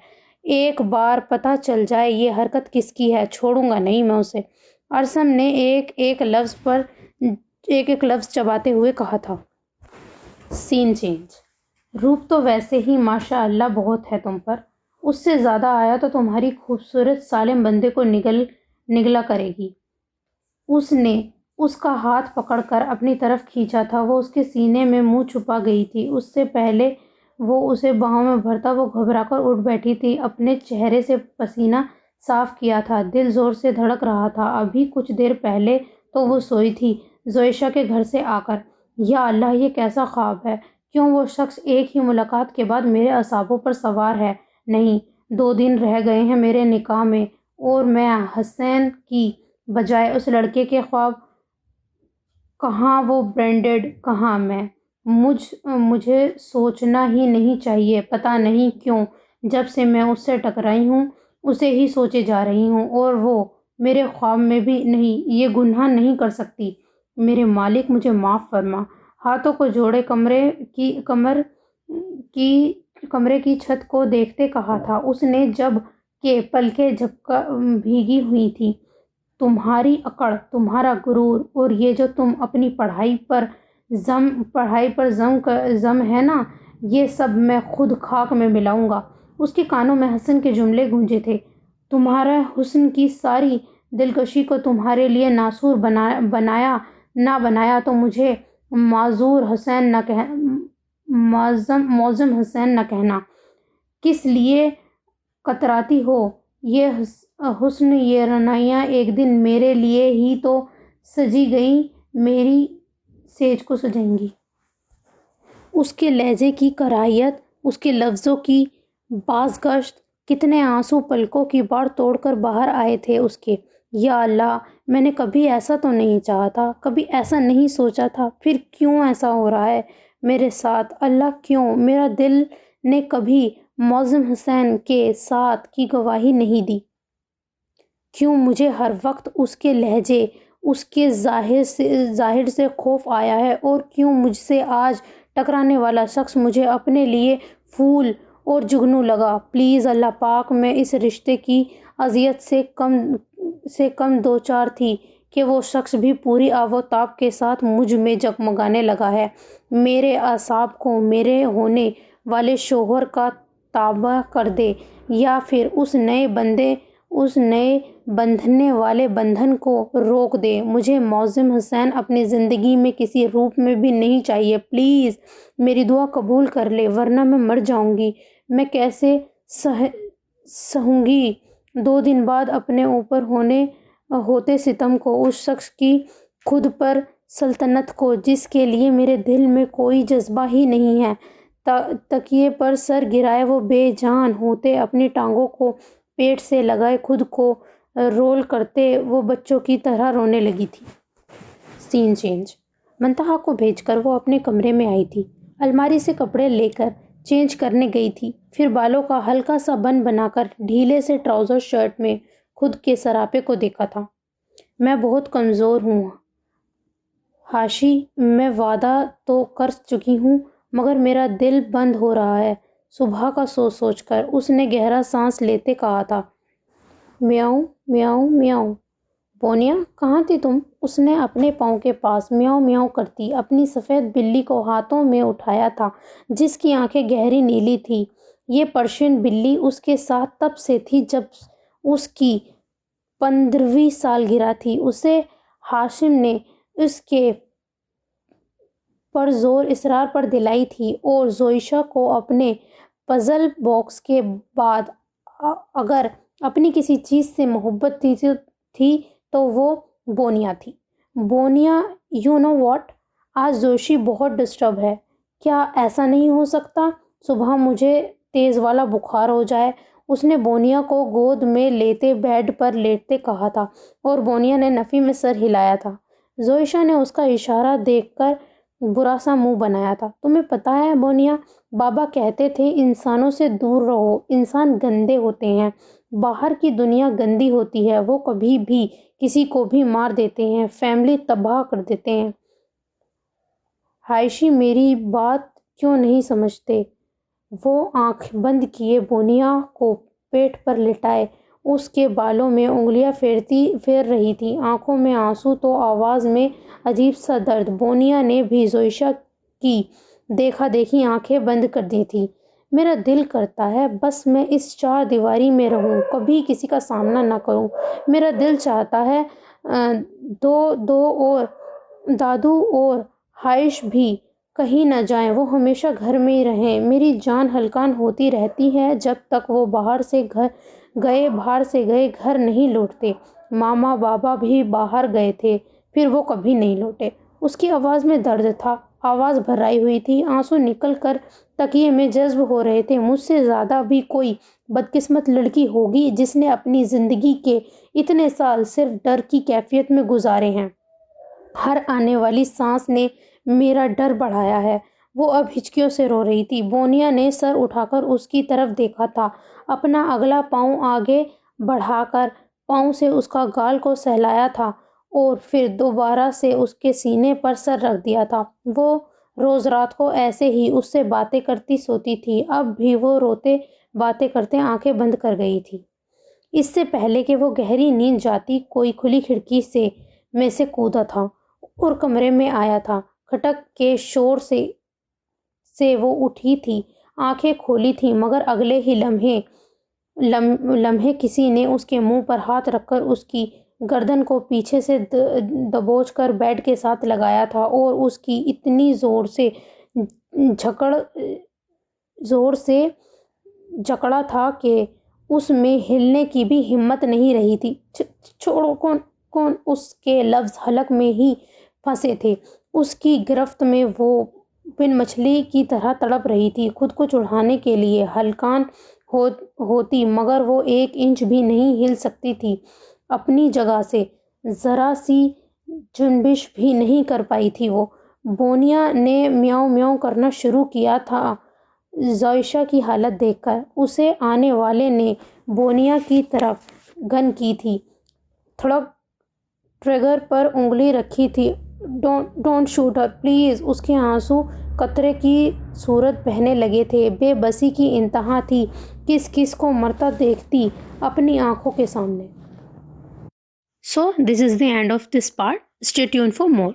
ایک بار پتہ چل جائے یہ حرکت کس کی ہے، چھوڑوں گا نہیں میں اسے۔ ارسم نے ایک لفظ چباتے ہوئے کہا تھا۔ سین چینج۔ روپ تو ویسے ہی ماشاء اللہ بہت ہے تم پر، اس سے زیادہ آیا تو تمہاری خوبصورت سالم بندے کو نگلا کرے گی۔ اس نے اس کا ہاتھ پکڑ کر اپنی طرف کھینچا تھا۔ وہ اس کے سینے میں منہ چھپا گئی تھی۔ اس سے پہلے وہ اسے باہوں میں بھرتا وہ گھبرا کر اٹھ بیٹھی تھی۔ اپنے چہرے سے پسینہ صاف کیا تھا، دل زور سے دھڑک رہا تھا۔ ابھی کچھ دیر پہلے تو وہ سوئی تھی زویشا کے گھر سے آ کر۔ یا اللہ، یہ کیسا خواب ہے؟ کیوں وہ شخص ایک ہی ملاقات کے بعد میرے اعصابوں پر سوار ہے؟ نہیں، 2 دن رہ گئے ہیں میرے نکاح میں، اور میں حسین کی بجائے اس لڑکے کے خواب۔ کہاں وہ برینڈن، کہاں میں؟ مجھے سوچنا ہی نہیں چاہیے، پتہ نہیں کیوں جب سے میں اس سے ٹکرائی ہوں اسے ہی سوچے جا رہی ہوں، اور وہ میرے خواب میں بھی نہیں۔ یہ گناہ نہیں کر سکتی، میرے مالک مجھے معاف فرما۔ ہاتھوں کو جوڑے کمرے کی چھت کو دیکھتے کہا تھا۔ اس نے جب کہ پلکیں بھیگی ہوئی تھی۔ تمہاری اکڑ، تمہارا غرور، اور یہ جو تم اپنی پڑھائی پر ضم ہے نا، یہ سب میں خود خاک میں ملاؤں گا۔ اس کے کانوں میں حسن کے جملے گونجے تھے۔ تمہارے حسن کی ساری دلکشی کو تمہارے لیے ناسور نہ بنایا تو مجھے معذم حسین نہ کہنا۔ کس لیے کتراتی ہو؟ یہ حسن، یہ رعنائیاں ایک دن میرے لیے ہی تو سجی گئیں، میری سیج کو سجائیں گی۔ اس کے لہجے کی کراہیت، اس کے لفظوں کی بازگشت، کتنے آنسو پلکوں کی باڑ توڑ کر باہر آئے تھے اس کے۔ یا اللہ، میں نے کبھی ایسا تو نہیں چاہا تھا، کبھی ایسا نہیں سوچا تھا، پھر کیوں ایسا ہو رہا ہے میرے ساتھ؟ اللہ کیوں؟ میرا دل نے کبھی معظم حسین کے ساتھ کی گواہی نہیں دی؟ کیوں مجھے ہر وقت اس کے لہجے، اس کے ظاہر سے خوف آیا ہے؟ اور کیوں مجھ سے آج ٹکرانے والا شخص مجھے اپنے لیے پھول اور جگنو لگا؟ پلیز اللہ پاک، میں اس رشتے کی اذیت سے کم دوچار تھی کہ وہ شخص بھی پوری آب و تاب کے ساتھ مجھ میں جگمگانے لگا ہے۔ میرے اعصاب کو میرے ہونے والے شوہر کا تابع کر دے، یا پھر اس نئے بندھنے والے بندھن کو روک دے۔ مجھے معظم حسین اپنی زندگی میں کسی روپ میں بھی نہیں چاہیے۔ پلیز میری دعا قبول کر لے، ورنہ میں مر جاؤں گی۔ میں کیسے سہوں گی 2 دن بعد اپنے اوپر ہوتے ستم کو، اس شخص کی خود پر سلطنت کو جس کے لیے میرے دل میں کوئی جذبہ ہی نہیں ہے۔ تکیے پر سر گرائے وہ بے جان ہوتے اپنی ٹانگوں کو پیٹ سے لگائے خود کو رول کرتے وہ بچوں کی طرح رونے لگی تھی۔ سین چینج۔ منتہا کو بھیج کر وہ اپنے کمرے میں آئی تھی۔ الماری سے کپڑے لے کر چینج کرنے گئی تھی، پھر بالوں کا ہلکا سا بن بنا کر ڈھیلے سے ٹراؤزر شرٹ میں خود کے سراپے کو دیکھا تھا۔ میں بہت کمزور ہوں حاشی، میں وعدہ تو کر چکی ہوں، مگر میرا دل بند ہو رہا ہے صبح کا سوچ کر۔ اس نے گہرا سانس لیتے کہا تھا، میاؤں میاؤں میاؤں۔ بونیا، کہاں تھی تم؟ اس نے اپنے پاؤں کے پاس میاؤں میاؤں کرتی اپنی سفید بلی کو ہاتھوں میں اٹھایا تھا، جس کی آنکھیں گہری نیلی تھی۔ یہ پرشین بلی اس کے ساتھ تب سے تھی جب اس کی 15ویں سالگرہ تھی۔ اسے ہاشم نے اس کے پرزور اصرار پر دلائی تھی، اور زوئیشا کو اپنے پزل باکس کے بعد اگر اپنی کسی چیز سے محبت تھی تو وہ بونیا تھی۔ بونیا، یو نو واٹ، آج زوشی بہت ڈسٹرب ہے۔ کیا ایسا نہیں ہو سکتا صبح مجھے تیز والا بخار ہو جائے؟ اس نے بونیا کو گود میں لیتے بیڈ پر لیٹتے کہا تھا، اور بونیا نے نفی میں سر ہلایا تھا۔ زوئیشا نے اس کا اشارہ دیکھ کر برا سا منہ بنایا تھا۔ تمہیں پتہ ہے بونیا، بابا کہتے تھے انسانوں سے دور رہو، انسان گندے ہوتے ہیں، باہر کی دنیا گندی ہوتی ہے، وہ کبھی بھی کسی کو بھی مار دیتے ہیں، فیملی تباہ کر دیتے ہیں۔ حایشی میری بات کیوں نہیں سمجھتے؟ وہ آنکھ بند کیے بونیا کو پیٹ پر لٹائے اس کے بالوں میں انگلیاں پھیر رہی تھی، آنکھوں میں آنسو تو آواز میں عجیب سا درد۔ بونیا نے بھی زوئیشا کی دیکھا دیکھی آنکھیں بند کر دی تھی۔ میرا دل کرتا ہے بس میں اس 4 دیواری میں رہوں، کبھی کسی کا سامنا نہ کروں۔ میرا دل چاہتا ہے دادو اور حایش بھی کہیں نہ جائیں، وہ ہمیشہ گھر میں ہی رہیں۔ میری جان ہلکان ہوتی رہتی ہے جب تک وہ باہر سے گئے گھر نہیں لوٹتے۔ ماما بابا بھی باہر گئے تھے، پھر وہ کبھی نہیں لوٹے۔ اس کی آواز میں درد تھا، آواز بھرائی ہوئی تھی، آنسو نکل کر تکیے میں جذب ہو رہے تھے۔ مجھ سے زیادہ بھی کوئی بدقسمت لڑکی ہوگی جس نے اپنی زندگی کے اتنے سال صرف ڈر کی کیفیت میں گزارے ہیں۔ ہر آنے والی سانس نے میرا ڈر بڑھایا ہے۔ وہ اب ہچکیوں سے رو رہی تھی۔ بونیا نے سر اٹھا کر اس کی طرف دیکھا تھا، اپنا اگلا پاؤں آگے بڑھا کر پاؤں سے اس کا گال کو سہلایا تھا، اور پھر دوبارہ سے اس کے سینے پر سر رکھ دیا تھا۔ وہ روز رات کو ایسے ہی اس سے باتیں کرتی سوتی تھی، اب بھی وہ روتے باتیں کرتے آنکھیں بند کر گئی تھی۔ اس سے پہلے کہ وہ گہری نیند جاتی کوئی کھلی کھڑکی میں سے کودا تھا اور کمرے میں آیا تھا۔ کھٹک کے شور سے وہ اٹھی تھی، آنکھیں کھولی تھیں، مگر اگلے ہی لمحے کسی نے اس کے منہ پر ہاتھ رکھ کر اس کی گردن کو پیچھے سے دبوچ کر بیڈ کے ساتھ لگایا تھا اور اس کی اتنی زور سے جکڑا تھا کہ اس میں ہلنے کی بھی ہمت نہیں رہی تھی۔ چھوڑو، کون؟ اس کے لفظ حلق میں ہی پھنسے تھے۔ اس کی گرفت میں وہ بن مچھلی کی طرح تڑپ رہی تھی، خود کو چھڑانے کے لیے ہلکان ہوتی، مگر وہ 1 انچ بھی نہیں ہل سکتی تھی اپنی جگہ سے، ذرا سی جنبش بھی نہیں کر پائی تھی وہ۔ بونیا نے میاؤں میاؤں کرنا شروع کیا تھا زائشہ کی حالت دیکھ کر۔ اسے آنے والے نے بونیا کی طرف گن کی تھی، ٹریگر پر انگلی رکھی تھی۔ Don't shoot her please. اس کے آنسو قطرے کی صورت بہنے لگے تھے، بے بسی کی انتہا تھی۔ کس کو مرتا دیکھتی اپنی آنکھوں کے سامنے۔ So this is the end of this part. Stay tuned for more.